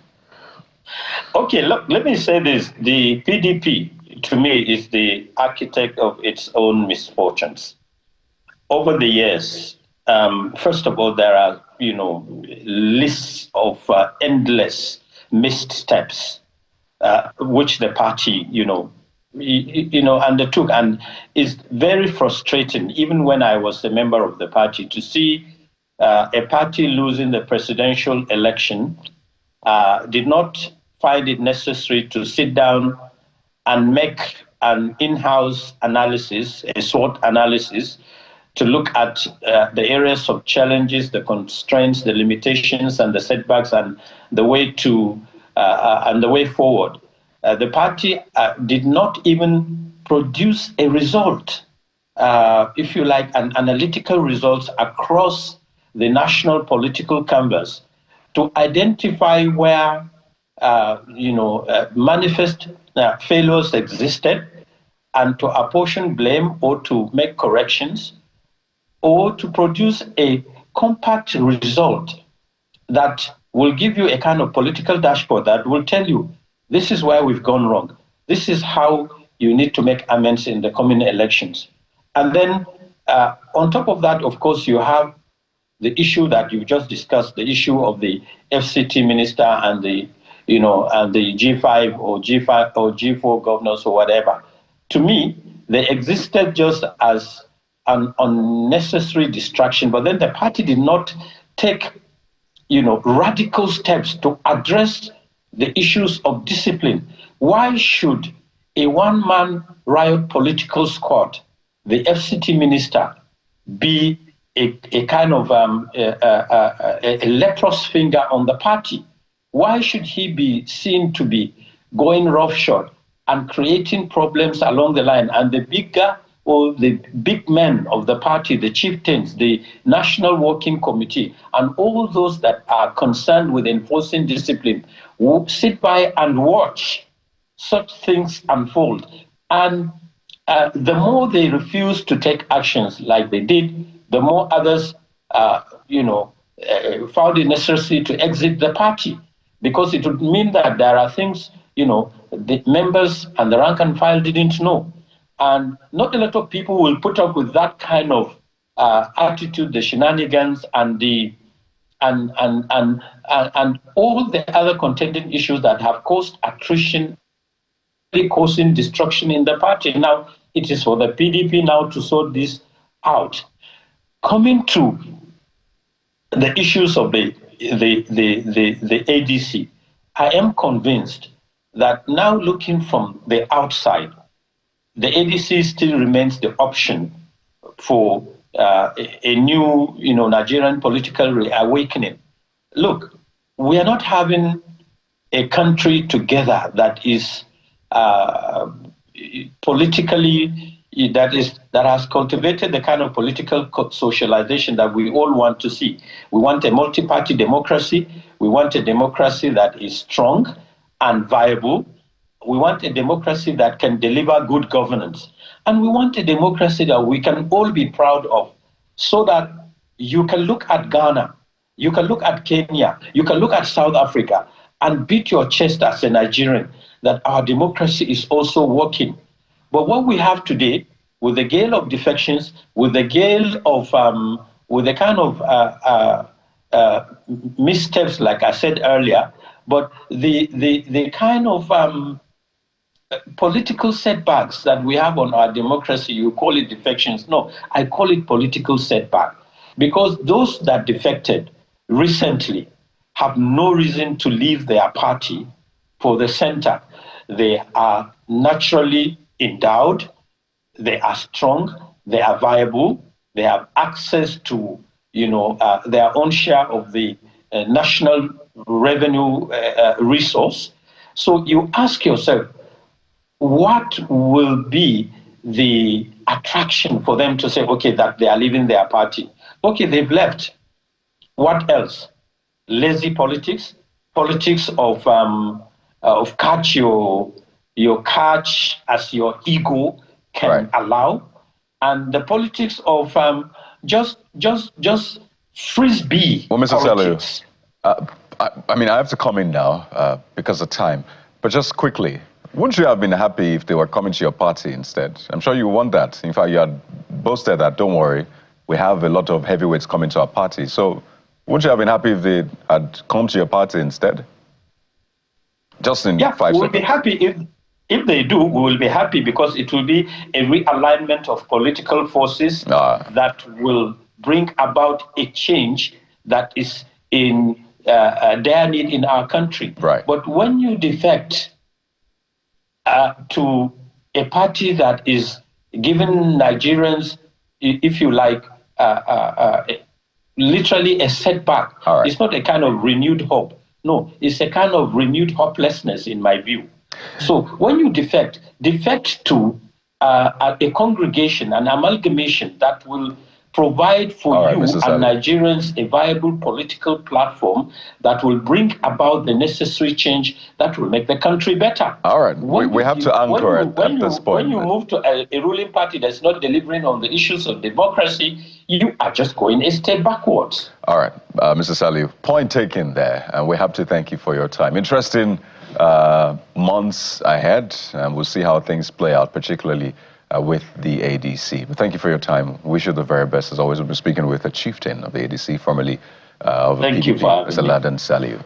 Okay, look, let me say this. The PDP, to me, is the architect of its own misfortunes. Over the years, first of all, there are, you know, lists of endless missteps which the party, undertook, and it's very frustrating. Even when I was a member of the party, to see a party losing the presidential election, did not find it necessary to sit down and make an in-house analysis, a SWOT analysis, to look at the areas of challenges, the constraints, the limitations, and the setbacks, and the way to and the way forward. the party did not even produce a result, if you like, an analytical results across the national political canvas to identify where, manifest failures existed and to apportion blame or to make corrections or to produce a compact result that will give you a kind of political dashboard that will tell you this is where we've gone wrong. This is how you need to make amends in the coming elections. And then on top of that, of course, you have the issue that you just discussed, the issue of the FCT minister and the, and the G5 or G4 governors or whatever. To me, they existed just as an unnecessary distraction, but then the party did not take, radical steps to address the issues of discipline. Why should a one-man riot political squad, the FCT minister, be a kind of a leprous finger on the party? Why should he be seen to be going roughshod and creating problems along the line? And the bigger or the big men of the party, the chieftains, the National Working Committee, and all those that are concerned with enforcing discipline will sit by and watch such things unfold. And the more they refuse to take actions like they did, the more others, found it necessary to exit the party, because it would mean that there are things, the members and the rank and file didn't know. And not a lot of people will put up with that kind of attitude, the shenanigans, and the and all the other contending issues that have caused attrition, causing destruction in the party. Now it is for the PDP now to sort this out. Coming to the issues of the ADC, I am convinced that now looking from the outside, the ADC still remains the option for a new, Nigerian political reawakening. Look, we are not having a country together that is politically, that has cultivated the kind of political socialization that we all want to see. We want a multi-party democracy. We want a democracy that is strong and viable. We want a democracy that can deliver good governance. And we want a democracy that we can all be proud of, so that you can look at Ghana, you can look at Kenya, you can look at South Africa and beat your chest as a Nigerian that our democracy is also working. But what we have today, with the gale of defections, with the gale of, with the kind of missteps, like I said earlier, but the kind of political setbacks that we have on our democracy, you call it defections. No, I call it political setback, because those that defected recently have no reason to leave their party for the center. They are naturally endowed, they are strong, they are viable, they have access to their own share of the national revenue resource. So you ask yourself, what will be the attraction for them to say, okay, that they are leaving their party? Okay, they've left. What else? Lazy politics, politics of catch your catch as your ego can allow, and the politics of just frisbee politics. I mean, I have to come in now because of time, but just quickly, wouldn't you have been happy if they were coming to your party instead? I'm sure you want that. In fact, you had boasted that, don't worry, we have a lot of heavyweights coming to our party. So wouldn't you have been happy if they had come to your party instead? Just in 5 seconds. We'll be happy if they do. We will be happy, because it will be a realignment of political forces that will bring about a change that is in dire need in our country. Right. But when you defect to a party that is giving Nigerians, if you like, literally a setback, it's not a kind of renewed hope. No, it's a kind of renewed hopelessness, in my view. So when you defect to a congregation, an amalgamation that will provide for you and Nigerians a viable political platform that will bring about the necessary change that will make the country better. All right, we have to anchor at this point. When you move to a ruling party that's not delivering on the issues of democracy, you are just going a step backwards. All right, Mr. Saliu, point taken there, and we have to thank you for your time. Interesting months ahead, and we'll see how things play out, particularly with the ADC. But thank you for your time. Wish you the very best. As always, we'll be speaking with the chieftain of the ADC, formerly of the PDP, Mr. Ladan Saliu.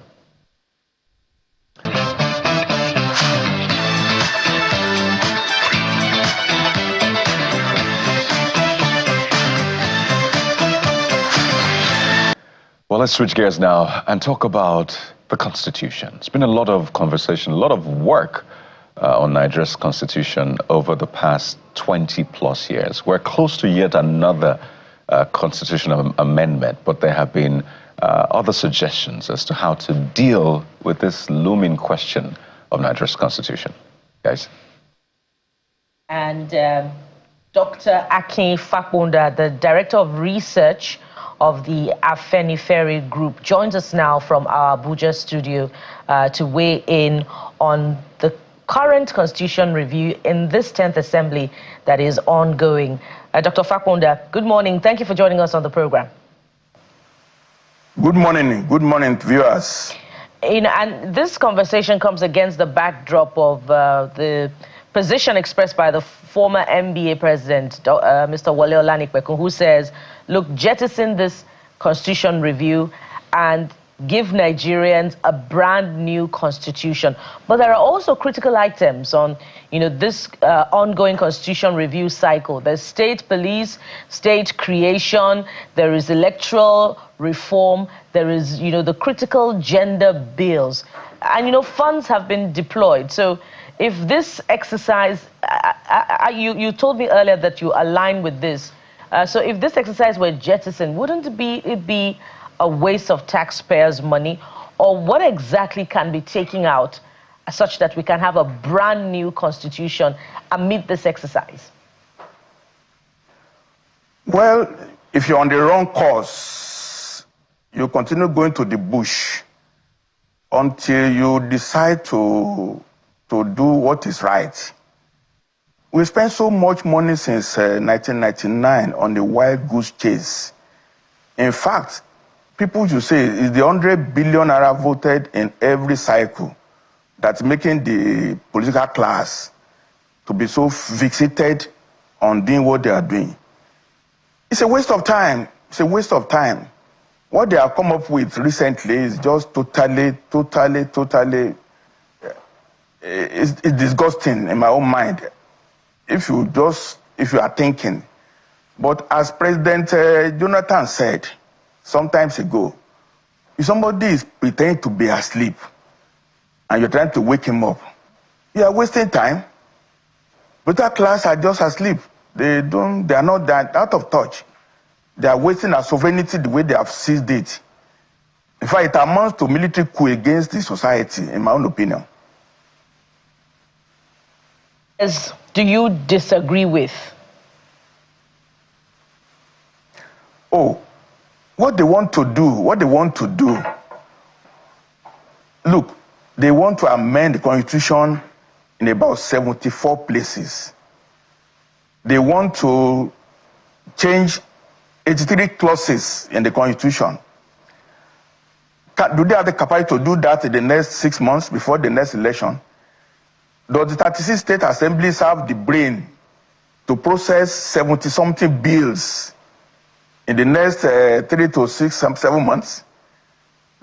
Well, let's switch gears now and talk about the Constitution. It's been a lot of conversation, a lot of work on Nigeria's Constitution over the past 20+ years. We're close to yet another constitutional amendment, but there have been other suggestions as to how to deal with this looming question of Nigeria's Constitution. Guys? And Dr. Akin Fakunda, the Director of Research of the Afenifere Group, joins us now from our Abuja studio to weigh in on the current constitution review in this 10th Assembly that is ongoing. Dr. Fakunda, good morning. Thank you for joining us on the program. Good morning, viewers. And this conversation comes against the backdrop of the position expressed by the former NBA president, Mr. Wale Olanipekun, who says, look, jettison this constitution review and give Nigerians a brand new constitution. But there are also critical items on, this ongoing constitution review cycle. There's state police, state creation, there is electoral reform, there is, the critical gender bills. And, funds have been deployed. So if this exercise, you told me earlier that you align with this. So if this exercise were jettisoned, wouldn't it be a waste of taxpayers' money? Or what exactly can be taken out such that we can have a brand new constitution amid this exercise? Well, if you're on the wrong course, you continue going to the bush until you decide to do what is right. We spent so much money since 1999 on the wild goose chase. In fact, people should say it's the 100 billion naira voted in every cycle that's making the political class to be so fixated on doing what they are doing. It's a waste of time. It's a waste of time. What they have come up with recently is just totally it's disgusting in my own mind. If you are thinking. But as President Jonathan said some time ago, if somebody is pretending to be asleep and you're trying to wake him up, you are wasting time. But that class are just asleep. They are not that out of touch. They are wasting our sovereignty the way they have seized it. In fact, it amounts to military coup against the society, in my own opinion. Do you disagree with? Oh, what they want to do, look, they want to amend the Constitution in about 74 places. They want to change 83 clauses in the Constitution. Do they have the capacity to do that in the next 6 months before the next election? Does the 36 state assemblies have the brain to process 70-something bills in the next 3 to 6, 7 months?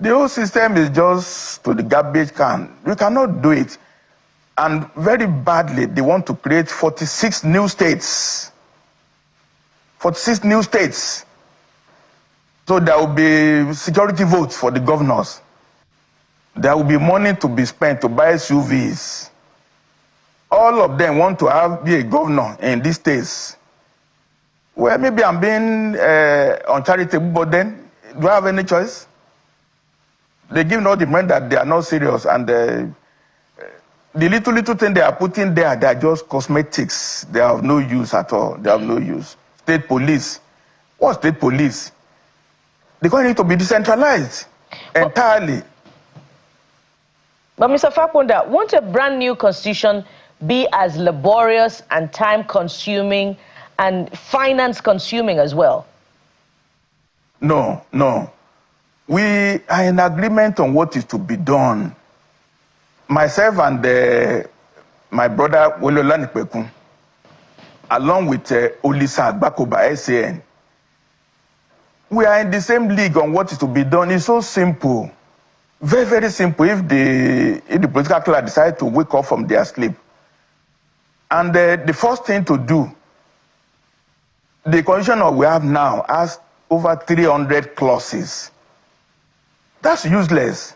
The whole system is just to the garbage can. We cannot do it. And very badly, they want to create 46 new states. 46 new states. So there will be security votes for the governors. There will be money to be spent to buy SUVs. All of them want to be a governor in these states. Well, maybe I'm being uncharitable, but then do I have any choice? They give no demand that they are not serious, and The little thing they are putting there, they are just cosmetics. They have no use at all. They have no use. State police. What state police? They're going to need to be decentralized entirely. But Mr. Fakunda, won't a brand new constitution be as laborious and time-consuming and finance-consuming as well? No, no. We are in agreement on what is to be done. Myself and my brother Wolola Nipekun, along with Olisa Agbakoba SAN, we are in the same league on what is to be done. It's so simple. Very, very simple. If the political class decide to wake up from their sleep. And the first thing to do, the constitution we have now has over 300 clauses. That's useless.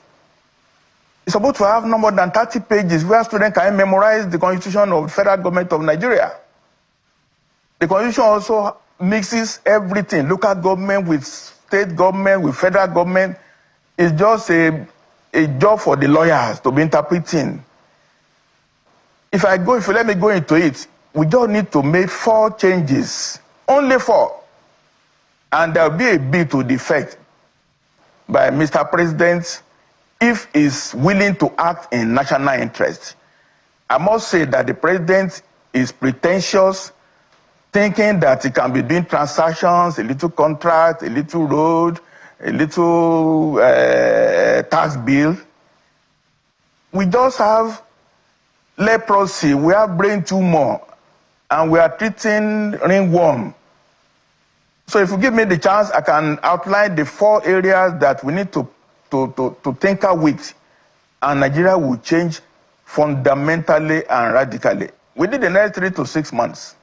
It's supposed to have no more than 30 pages where students can memorize the constitution of the federal government of Nigeria. The constitution also mixes everything, local government with state government, with federal government. It's just a job for the lawyers to be interpreting. If you let me go into it, we just need to make 4 changes, only 4. And there will be a bill to defect by Mr. President if he's willing to act in national interest. I must say that the president is pretentious, thinking that he can be doing transactions, a little contract, a little road, a little tax bill. We just have leprosy, we have brain tumor, and we are treating ringworm. So if you give me the chance, I can outline the 4 areas that we need to tinker with, and Nigeria will change fundamentally and radically within the next 3 to 6 months.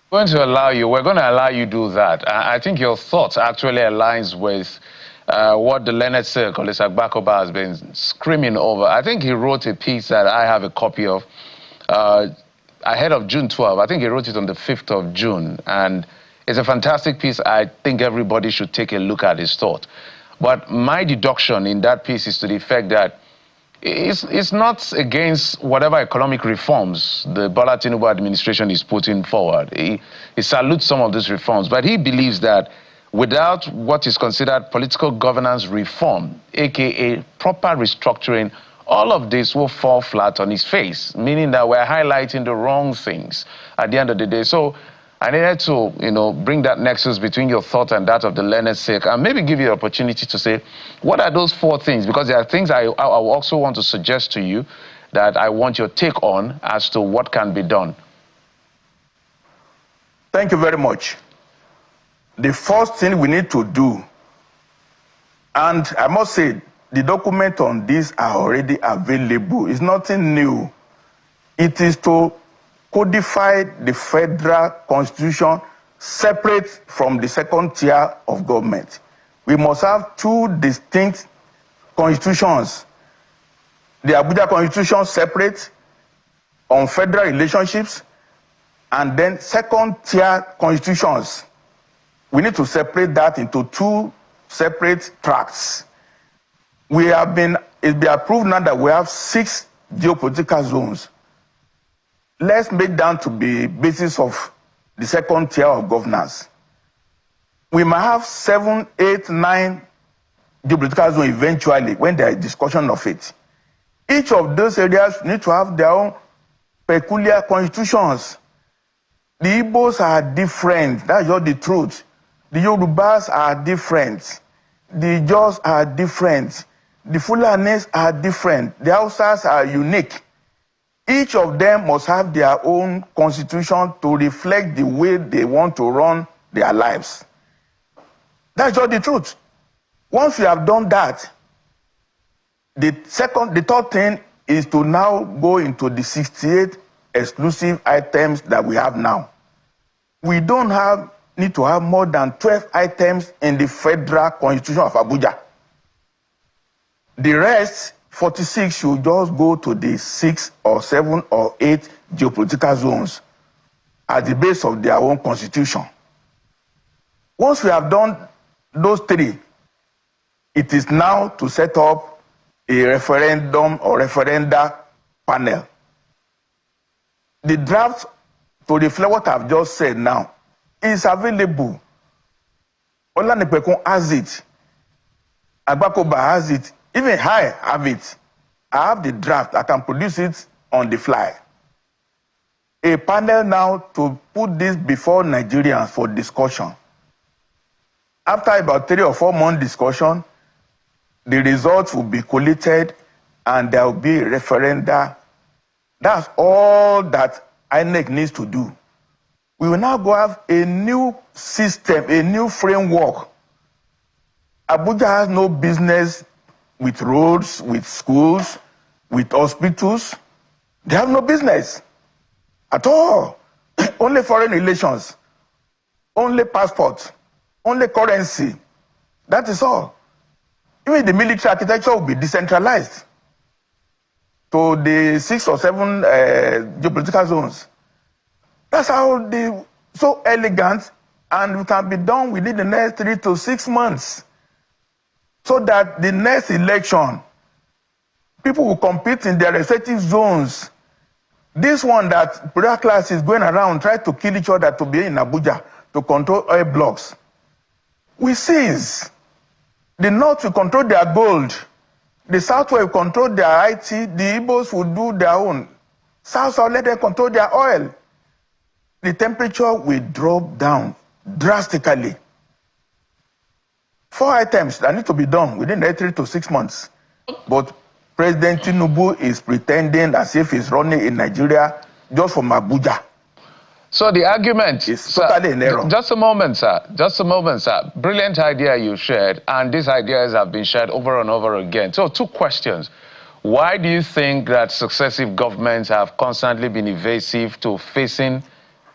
We're going to allow you do that. I think your thoughts actually aligns with what the learned circle, Olisa Agbakoba, has been screaming over. I think he wrote a piece that I have a copy of ahead of June 12. I think he wrote it on the 5th of June, and it's a fantastic piece. I think everybody should take a look at his thought. But my deduction in that piece is to the effect that it's not against whatever economic reforms the Bola Tinubu administration is putting forward. He salutes some of these reforms, but he believes that without what is considered political governance reform, aka proper restructuring, all of this will fall flat on its face, meaning that we're highlighting the wrong things at the end of the day. So I needed to, bring that nexus between your thought and that of the learned sake, and maybe give you the opportunity to say, what are those 4 things? Because there are things I also want to suggest to you that I want your take on as to what can be done. Thank you very much. The first thing we need to do, and I must say, the documents on this are already available. It's nothing new. It is to codify the federal constitution separate from the second tier of government. We must have 2 distinct constitutions. The Abuja constitution separate on federal relationships, and then second tier constitutions. We need to separate that into 2 separate tracts. It's been approved now that we have 6 geopolitical zones. Let's make that to be basis of the second tier of governance. We might have 7, 8, 9 geopolitical zones eventually when there is discussion of it. Each of those areas need to have their own peculiar constitutions. The Igbos are different, that's just the truth. The Yorubas are different. The Jaws are different. The Fulanis are different. The Hausas are unique. Each of them must have their own constitution to reflect the way they want to run their lives. That's just the truth. Once you have done that, the third thing is to now go into the 68 exclusive items that we have now. We don't need to have more than 12 items in the federal constitution of Abuja. The rest, 46, should just go to the 6 or 7 or 8 geopolitical zones at the base of their own constitution. Once we have done those 3, it is now to set up a referendum or referenda panel the draft to reflect what I've just said now is available. Olanipekun has it. Agbakoba has it. Even I have it. I have the draft. I can produce it on the fly. A panel now to put this before Nigerians for discussion. After about 3 or 4 months discussion, the results will be collated and there will be a referenda. That's all that INEC needs to do. We will now go have a new system, a new framework. Abuja has no business with roads, with schools, with hospitals. They have no business at all. Only foreign relations, only passports, only currency. That is all. Even the military architecture will be decentralized to the 6 or 7 geopolitical zones. That's how they so elegant, and it can be done within the next 3 to 6 months. So that the next election, people will compete in their respective zones. This one that political class is going around trying to kill each other to be in Abuja to control oil blocks. We seize. The North will control their gold. The South will control their IT. The Igbos will do their own. South will let them control their oil. The temperature will drop down drastically. 4 items that need to be done within the 3 to 6 months. But President Tinubu is pretending as if he's running in Nigeria just from Abuja. So the argument is totally an error. Just a moment, sir. Just a moment, sir. Brilliant idea you shared, and these ideas have been shared over and over again. So 2 questions. Why do you think that successive governments have constantly been evasive to facing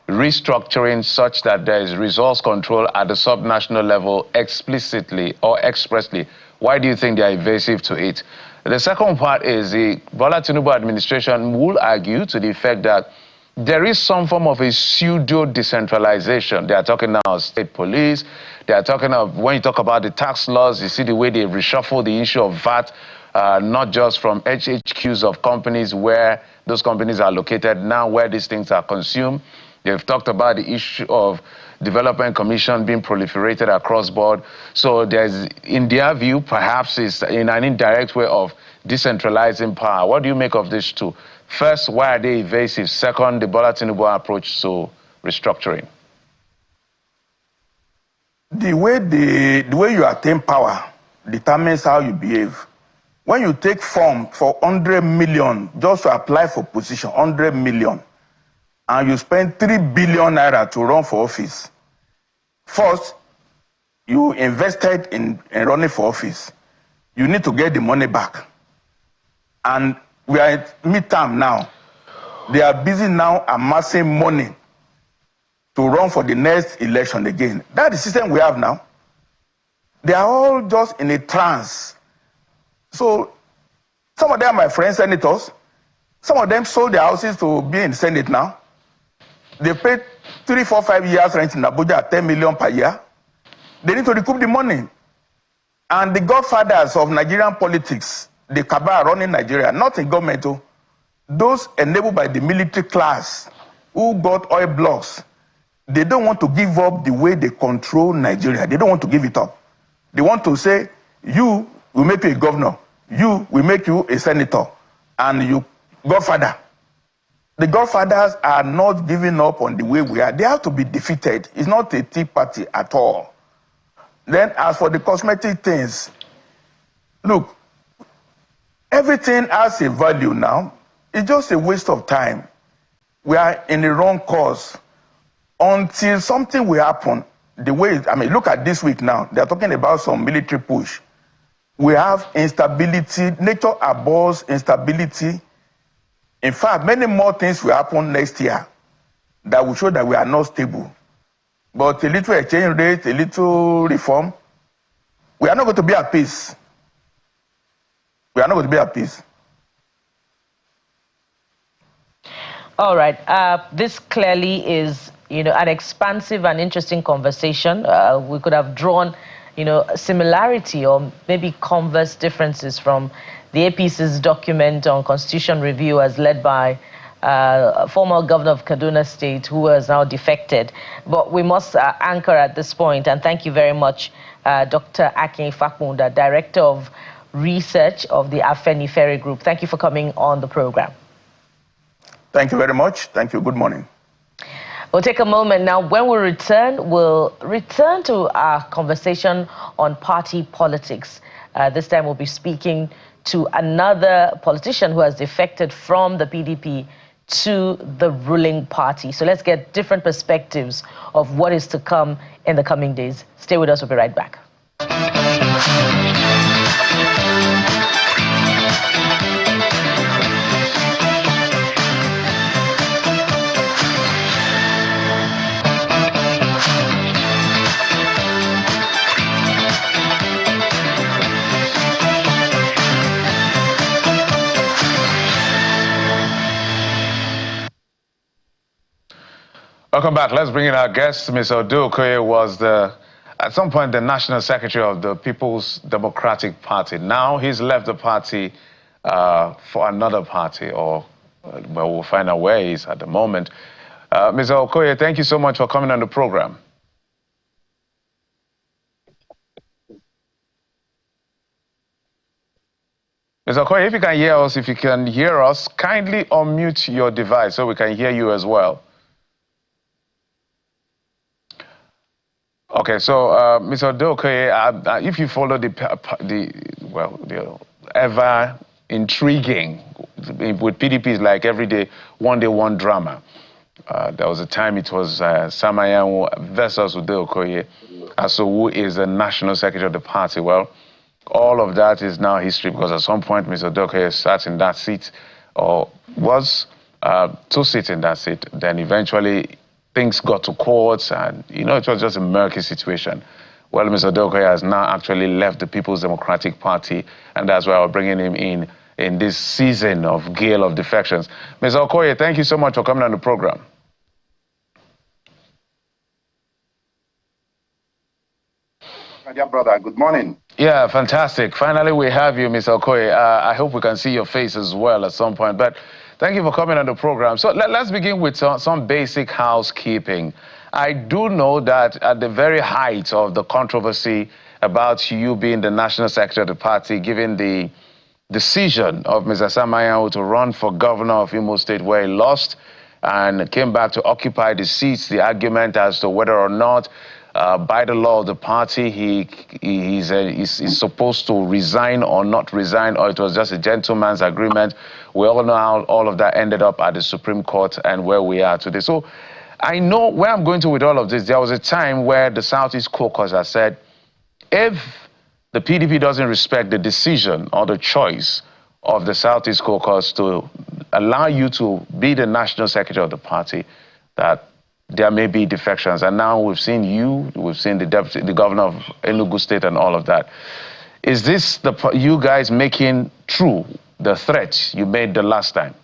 restructuring such that there is resource control at the subnational level explicitly or expressly? Why do you think they are evasive to it? The second part is the Bola Tinubu administration will argue to the effect that there is some form of a pseudo-decentralization. They are talking now of state police. They are talking of, when you talk about the tax laws, you see the way they reshuffle the issue of VAT, not just from HHQs of companies where those companies are located, now where these things are consumed. They've talked about the issue of development commission being proliferated across board. So there's, in their view, perhaps is in an indirect way of decentralizing power. What do you make of these 2? First, why are they evasive? Second, the Bola Tinubu approach to restructuring. The way you attain power determines how you behave. When you take form for 100 million just to apply for position, 100 million, and you spend 3 billion naira to run for office, first, you invested in running for office. You need to get the money back. And we are at midterm now. They are busy now amassing money to run for the next election again. That's the system we have now. They are all just in a trance. So some of them are my friends, senators. Some of them sold their houses to be in the Senate now. They paid 3, 4, 5 years rent in Abuja at 10 million per year. They need to recoup the money. And the godfathers of Nigerian politics, the cabal running Nigeria, not in government, those enabled by the military class who got oil blocks, they don't want to give up the way they control Nigeria. They don't want to give it up. They want to say, you will make you a governor, you will make you a senator, and you, godfather. The godfathers are not giving up on the way we are. They have to be defeated. It's not a tea party at all. Then as for the cosmetic things, look, everything has a value now. It's just a waste of time. We are in the wrong course. Until something will happen, the way, I mean, look at this week now. They're talking about some military push. We have instability. Nature abhors instability. In fact, many more things will happen next year that will show that we are not stable. But a little exchange rate, a little reform, we are not going to be at peace. We are not going to be at peace. All right. This clearly is, an expansive and interesting conversation. We could have drawn, similarity or maybe converse differences from the APC's document on constitution review as led by former governor of Kaduna State, who has now defected. But we must anchor at this point, and thank you very much, Dr. Akin Fakunda, Director of Research of the Afenifere Group. Thank you for coming on the program. Thank you very much. Thank you. Good morning. We'll take a moment now. When we return, we'll return to our conversation on party politics. This time we'll be speaking to another politician who has defected from the PDP to the ruling party. So let's get different perspectives of what is to come in the coming days. Stay with us. We'll be right back. Welcome back. Let's bring in our guest. Ms. Okoye was at some point the National Secretary of the People's Democratic Party. Now he's left the party for another party, or well, we'll find out where he is at the moment. Ms. Okoye, thank you so much for coming on the program. Ms. Okoye, if you can hear us, kindly unmute your device so we can hear you as well. Okay, so Mr. Okoye, if you follow the ever intriguing with PDPs, like every day, one day, one drama. There was a time it was Samayanwu versus Ude Okoye, so who is the national secretary of the party. Well, all of that is now history, because at some point Mr. Okoye sat in that seat, or was to sit in that seat. Then eventually things got to courts, and, you know, it was just a murky situation. Well, Mr. Okoye has now actually left the People's Democratic Party, and that's why we're bringing him in this season of gale of defections. Mr. Okoye, thank you so much for coming on the program. My dear brother, good morning. Yeah, fantastic. Finally, we have you, Mr. Okoye. I hope we can see your face as well at some point, but thank you for coming on the program. So let's begin with some basic housekeeping. I do know that at the very height of the controversy about you being the national secretary of the party, given the decision of Mr. Samayanwu to run for governor of Imo State, where he lost and came back to occupy the seats, the argument as to whether or not by the law of the party, he's supposed to resign or not resign, or it was just a gentleman's agreement. We all know how all of that ended up at the Supreme Court and where we are today. So I know where I'm going to with all of this. There was a time where the Southeast Caucus has said, if the PDP doesn't respect the decision or the choice of the Southeast Caucus to allow you to be the national secretary of the party, that there may be defections. And now we've seen we've seen the governor of Enugu State and all of that. Is this you guys making true the threat you made the last time?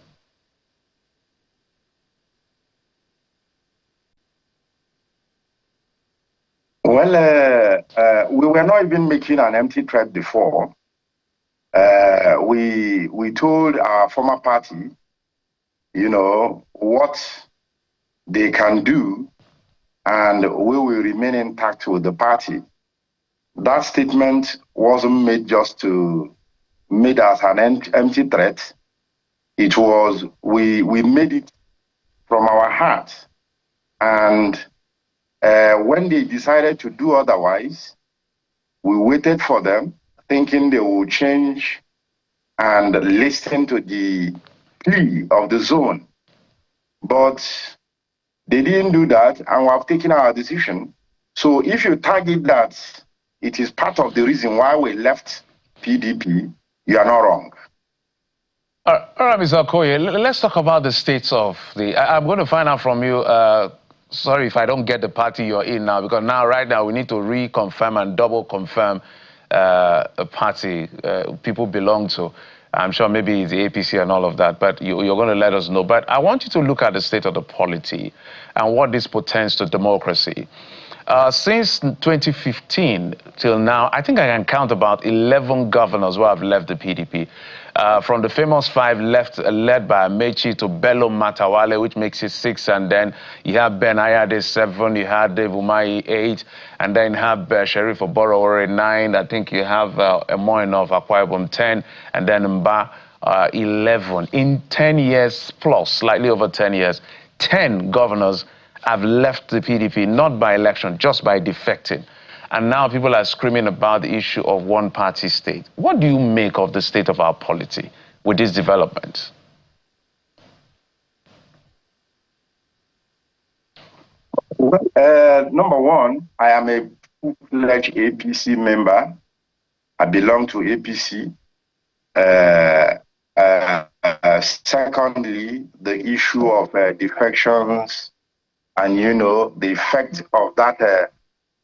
Well, we were not even making an empty threat before. We told our former party, you know, what they can do, and we will remain intact with the party. That statement wasn't made just to made as an empty threat. It was, we made it from our heart. And when they decided to do otherwise, we waited for them, thinking they would change and listen to the plea of the zone. But they didn't do that, and we have taken our decision. So if you target that it is part of the reason why we left PDP, you are not wrong. All right, Mr. Okoye, let's talk about the states of the... I'm going to find out from you, sorry if I don't get the party you're in now, because right now we need to reconfirm and double confirm a party people belong to. I'm sure maybe it's the APC and all of that, but you're going to let us know. But I want you to look at the state of the polity and what this portends to democracy. Since 2015 till now, I think I can count about 11 governors who have left the PDP. From the famous 5 led by Amechi to Bello Matawale, which makes it 6, and then you have Ben Ayade 7, you have Dave Umahi 8, and then you have Sheriff Oborowore 9. I think you have Emoino of Akwa Ibom 10, and then Mba 11. In 10 years plus, slightly over 10 years, 10 governors have left the PDP, not by election, just by defecting. And now people are screaming about the issue of one-party state. What do you make of the state of our polity with this development? Well, number one, I am a full-fledged APC member. I belong to APC. Secondly, the issue of defections and, you know, the effect of that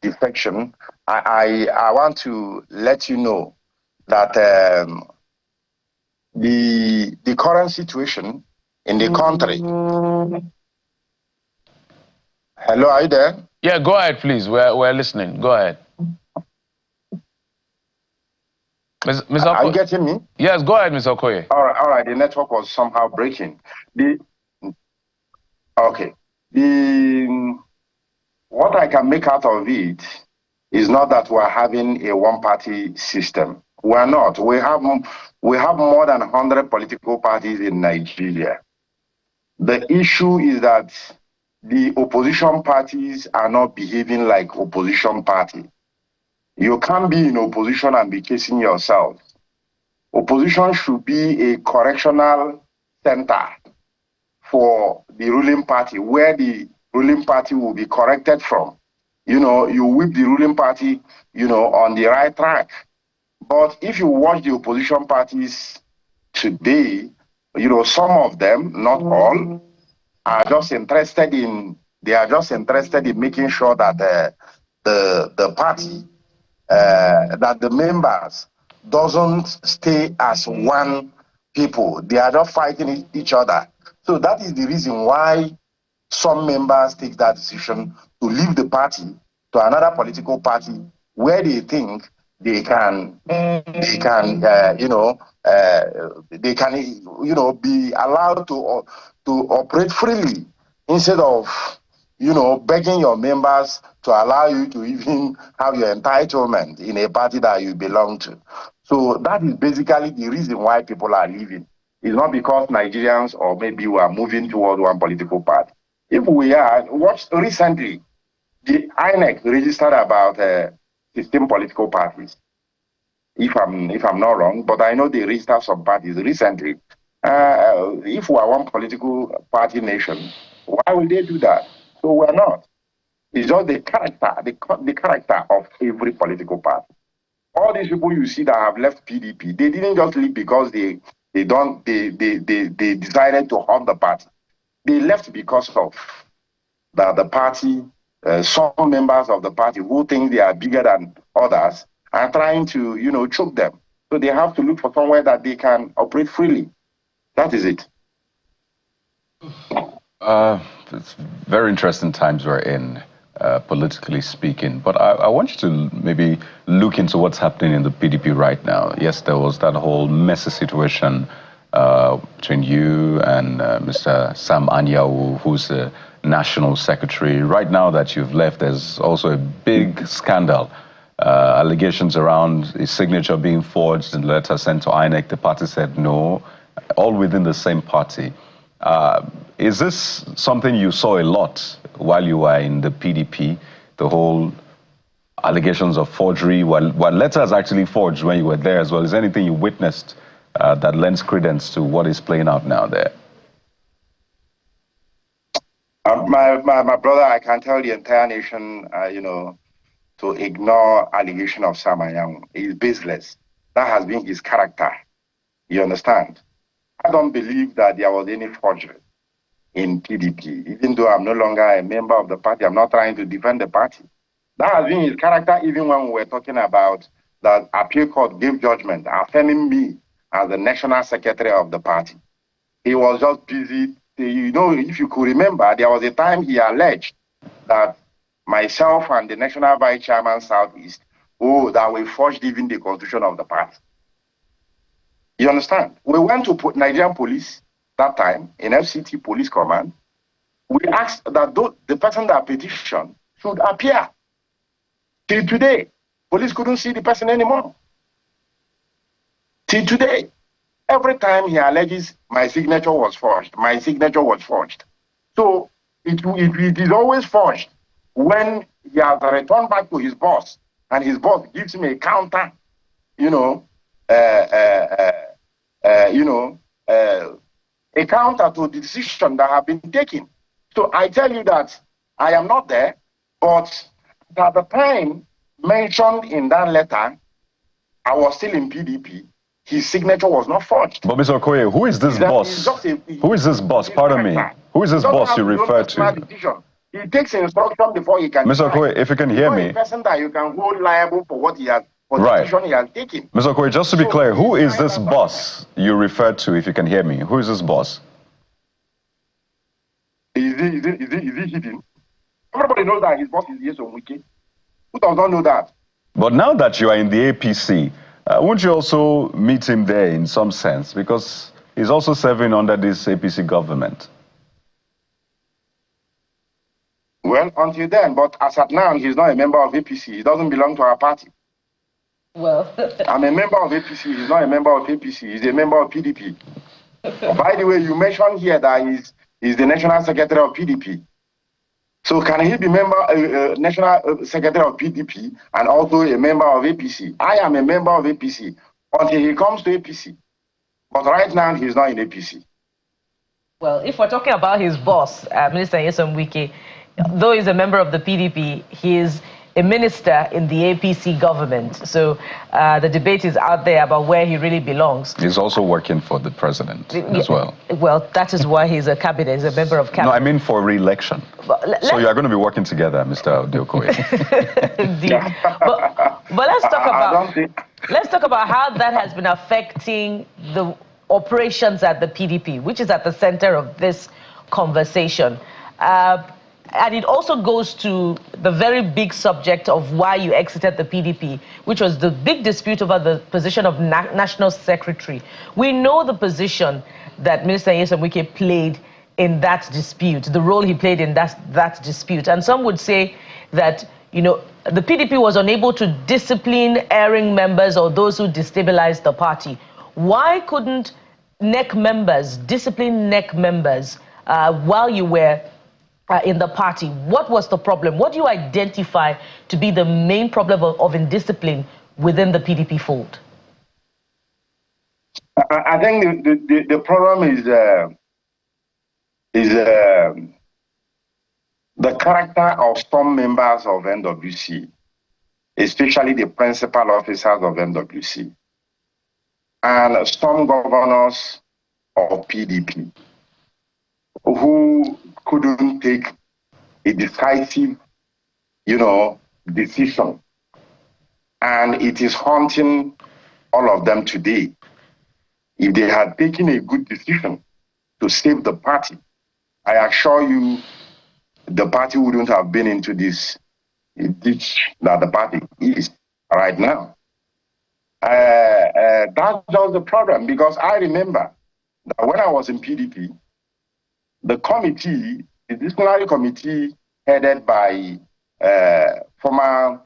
defection, I want to let you know that the current situation in the country. Hello, are you there? Yeah, go ahead, please. We're listening. Go ahead. Ms. Are you getting me? Yes, go ahead, Ms. Okoye. All right. The network was somehow breaking. What I can make out of it is not that we're having a one-party system. We're not. We have more than 100 political parties in Nigeria. The issue is that the opposition parties are not behaving like opposition party. You can't be in opposition and be chasing yourself. Opposition should be a correctional center for the ruling party, where the ruling party will be corrected from. You know, you whip the ruling party, you know, on the right track. But if you watch the opposition parties today, you know, some of them, not all, are just interested in making sure that the party, that the members doesn't stay as one people. They are just fighting each other. So that is the reason why some members take that decision to leave the party to another political party where they think they can be allowed to operate freely, instead of, you know, begging your members to allow you to even have your entitlement in a party that you belong to. So that is basically the reason why people are leaving. It's not because Nigerians or maybe we are moving toward one political party. If we are, watched recently, the INEC registered about 15 political parties. If I'm not wrong, but I know they registered some parties recently. If we are one political party nation, why will they do that? So we're not. It's just the character, the character of every political party. All these people you see that have left PDP, they didn't just leave because they decided to harm the party. They left because of the party. Some members of the party who think they are bigger than others are trying to, you know, choke them. So they have to look for somewhere that they can operate freely. That is it. It's very interesting times we're in, politically speaking. But I want you to maybe look into what's happening in the PDP right now. Yes, there was that whole messy situation between you and Mr. Sam Anyanwu, who's the national secretary. Right now that you've left, there's also a big scandal. Allegations around his signature being forged in the letter sent to INEC. The party said no, all within the same party. Is this something you saw a lot while you were in the PDP, the whole allegations of forgery, while letters actually forged when you were there as well? Is there anything you witnessed that lends credence to what is playing out now there? My brother, I can tell the entire nation, you know, to ignore allegation of Sam Anyanwu is baseless. That has been his character. You understand? I don't believe that there was any forgery in PDP. Even though I'm no longer a member of the party, I'm not trying to defend the party. That has been his character, even when we were talking about that appeal court gave judgment affirming me as the national secretary of the party. He was just busy. You know, if you could remember, there was a time he alleged that myself and the national vice chairman Southeast, that we forged even the constitution of the party. You understand? We went to Nigerian police that time in FCT Police Command. We asked that the person that petitioned should appear. Till today, police couldn't see the person anymore. Till today, every time he alleges my signature was forged, my signature was forged. So it is always forged when he has returned back to his boss and his boss gives him a counter, a counter to the decision that have been taken. So I tell you that I am not there, but at the time mentioned in that letter, I was still in PDP. His signature was not forged. But Mr. Okoye, who is this boss? Who is this boss? Pardon me. Who is this boss you refer to? He takes instruction before he can. Mr. Okoye, if you can hear me. The person that you can hold liable for what he has, for the decision he has taken. Mr. Okoye, just to be clear, who is this boss you refer to? If you can hear me, who is this boss? Is he hidden? Everybody knows that his boss is Nyesom Wike. Who does not know that? But now that you are in the APC, won't you also meet him there in some sense? Because he's also serving under this APC government. Well, until then, but as at now, he's not a member of APC. He doesn't belong to our party. Well, I'm a member of APC. He's not a member of APC. He's a member of PDP. By the way, you mentioned here that he's the National Secretary of PDP. So can he be National Secretary of PDP and also a member of APC? I am a member of APC until he comes to APC. But right now, he's not in APC. Well, if we're talking about his boss, Minister Nyesom Wike, though he's a member of the PDP, he is a minister in the APC government. So the debate is out there about where he really belongs. He's also working for the president as well. Well, that is why he's a cabinet, he's a member of cabinet. No, I mean for re-election. So you are going to be working together, Mr. Okoye. Indeed. But let's talk about how that has been affecting the operations at the PDP, which is at the center of this conversation. And it also goes to the very big subject of why you exited the PDP, which was the big dispute over the position of National Secretary. We know the position that Minister Nyesom Wike played in that dispute, the role he played in that dispute. And some would say that, the PDP was unable to discipline erring members or those who destabilized the party. Why couldn't NEC members discipline NEC members while you were in the party? What was the problem? What do you identify to be the main problem of indiscipline within the PDP fold? I think the problem is the character of some members of NWC, especially the principal officers of NWC, and some governors of PDP who couldn't take a decisive, decision. And it is haunting all of them today. If they had taken a good decision to save the party, I assure you the party wouldn't have been into this ditch that the party is right now. That's just the problem, because I remember that when I was in PDP, the committee, the disciplinary committee headed by former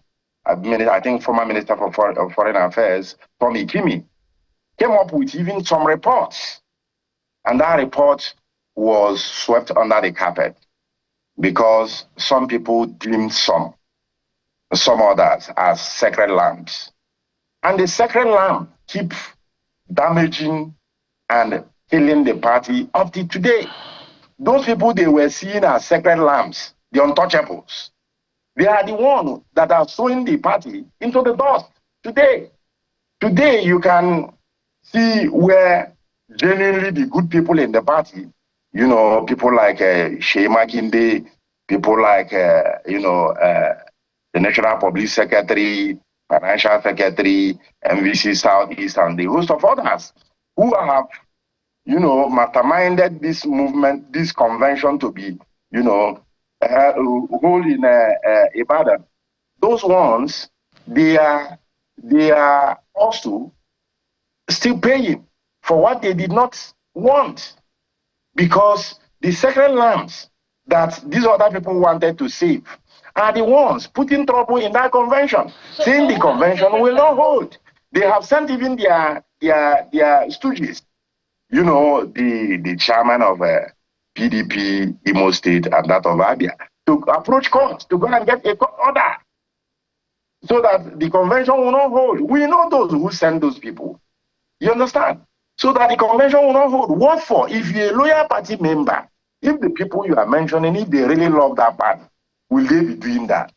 Minister for Foreign Affairs, Tommy Kimi, came up with even some reports. And that report was swept under the carpet because some people deemed some others as sacred lambs. And the sacred lamb keep damaging and killing the party up to today. Those people they were seen as sacred lambs, the untouchables, they are the ones that are throwing the party into the dust today. Today you can see where genuinely the good people in the party, people like Shea Makinde, people like, the National Public Secretary, Financial Secretary, MVC Southeast, and the host of others who have masterminded this movement, this convention to be, hold in Ibadan. Those ones, they are also still paying. for what they did not want. Because the sacred lambs that these other people wanted to save are the ones putting trouble in that convention, saying the convention will not hold. They have sent even their stooges, you know, the chairman of PDP, Imo State, and that of Abia, to approach court, to go and get a court order, so that the convention will not hold. We know those who send those people. You understand? So that the convention will not hold. What for? If you're a loyal party member, if the people you are mentioning, if they really love that party, will they be doing that?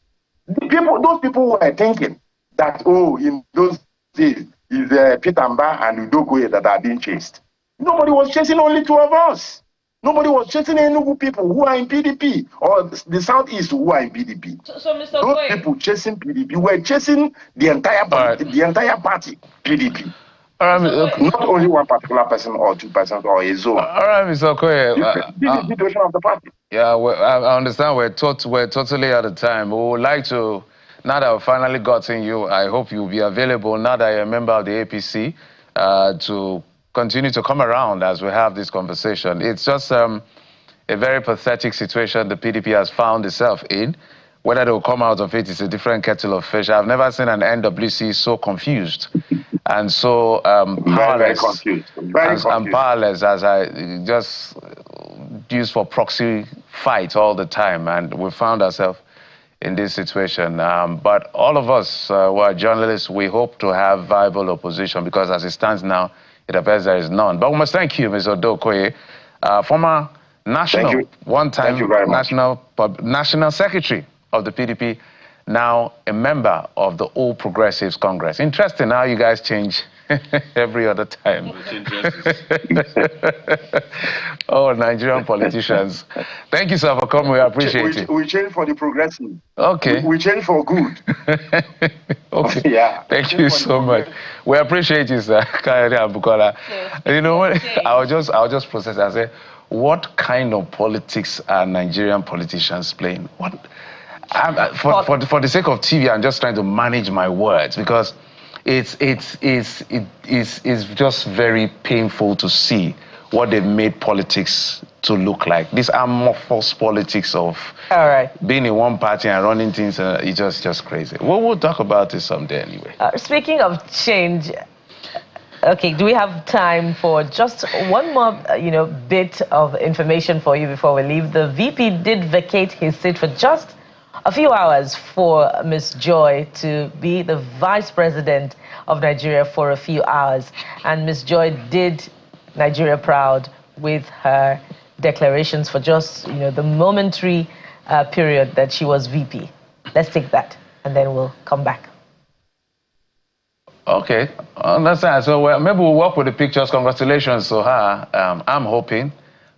Those people were thinking that, oh, in those days, it's Pitamba and Udokoye that are being chased. Nobody was chasing only two of us. Nobody was chasing Enugu people who are in PDP or the Southeast who are in PDP. So Mr. Those Okoye, people chasing PDP were chasing the entire party, the entire party, PDP. Not only one particular person or two persons or a zone. All right, Mr. Okoye. This is the situation of the party. Yeah, I understand we're totally out of time. We would like to, now that we've finally gotten you, I hope you'll be available now that you're a member of the APC to continue to come around as we have this conversation. It's just a very pathetic situation the PDP has found itself in. Whether they'll come out of it is a different kettle of fish. I've never seen an NWC so confused and so powerless. Very confused. And powerless as I just use for proxy fight all the time. And we found ourselves in this situation. But all of us who are journalists, we hope to have viable opposition because as it stands now, it appears there is none. But we must thank you, Mr. Okoye, former national, one-time national secretary of the PDP, now a member of the All Progressives Congress. Interesting how you guys change every other time. Oh, Nigerian politicians. Thank you, sir, for coming. We appreciate it. We change for the progressive. Okay. We change for good. Okay. Yeah. Thank you so much. We appreciate you, sir. Kayode and Bukola. You know what? I'll just process and say, what kind of politics are Nigerian politicians playing? What? For the sake of TV, I'm just trying to manage my words because it's just very painful to see what they've made politics to look like. This amorphous politics of being in one party and running things, it's just crazy. We'll talk about this someday anyway. Speaking of change, okay, do we have time for just one more, bit of information for you before we leave? The VP did vacate his seat for just a few hours for Ms. Joy to be the vice president of Nigeria for a few hours. And Ms. Joy did Nigeria proud with her declarations for just, the momentary period that she was VP. Let's take that, and then we'll come back. Okay, understand. So maybe we'll work with the pictures. Congratulations to her. I'm hoping.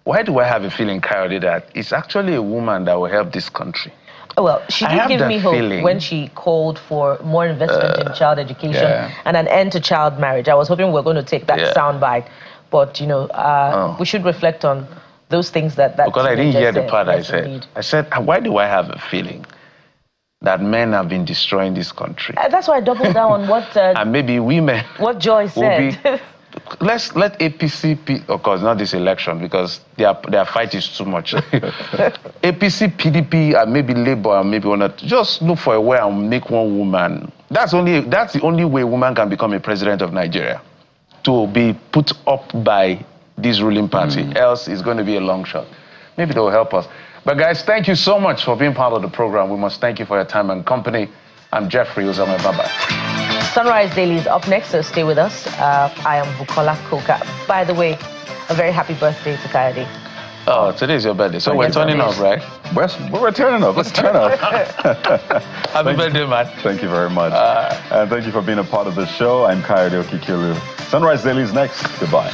Why do I have a feeling, Kayode, that it's actually a woman that will help this country? Well, she did give me hope when she called for more investment in child education and an end to child marriage. I was hoping we were going to take that soundbite, but we should reflect on those things that because I didn't hear the part I said. Indeed. I said, why do I have a feeling that men have been destroying this country? That's why I doubled down on what and maybe women. What Joy said. Let's let APC, of course, not this election because their fight is too much. APC, PDP, and maybe Labour, and maybe not. Just look for a way and make one woman. That's the only way a woman can become a president of Nigeria, to be put up by this ruling party. Else, it's going to be a long shot. Maybe they'll help us. But guys, thank you so much for being part of the program. We must thank you for your time and company. I'm Jeffrey Uzama. Bye-bye. Sunrise Daily is up next, so stay with us. I am Bukola Koka. By the way, a very happy birthday to Kayode. Oh, today's your birthday, so we're turning up, right? We're turning up. Let's turn up. Happy birthday, man. Thank you very much. And thank you for being a part of the show. I'm Kayode Okikiolu. Sunrise Daily is next. Goodbye.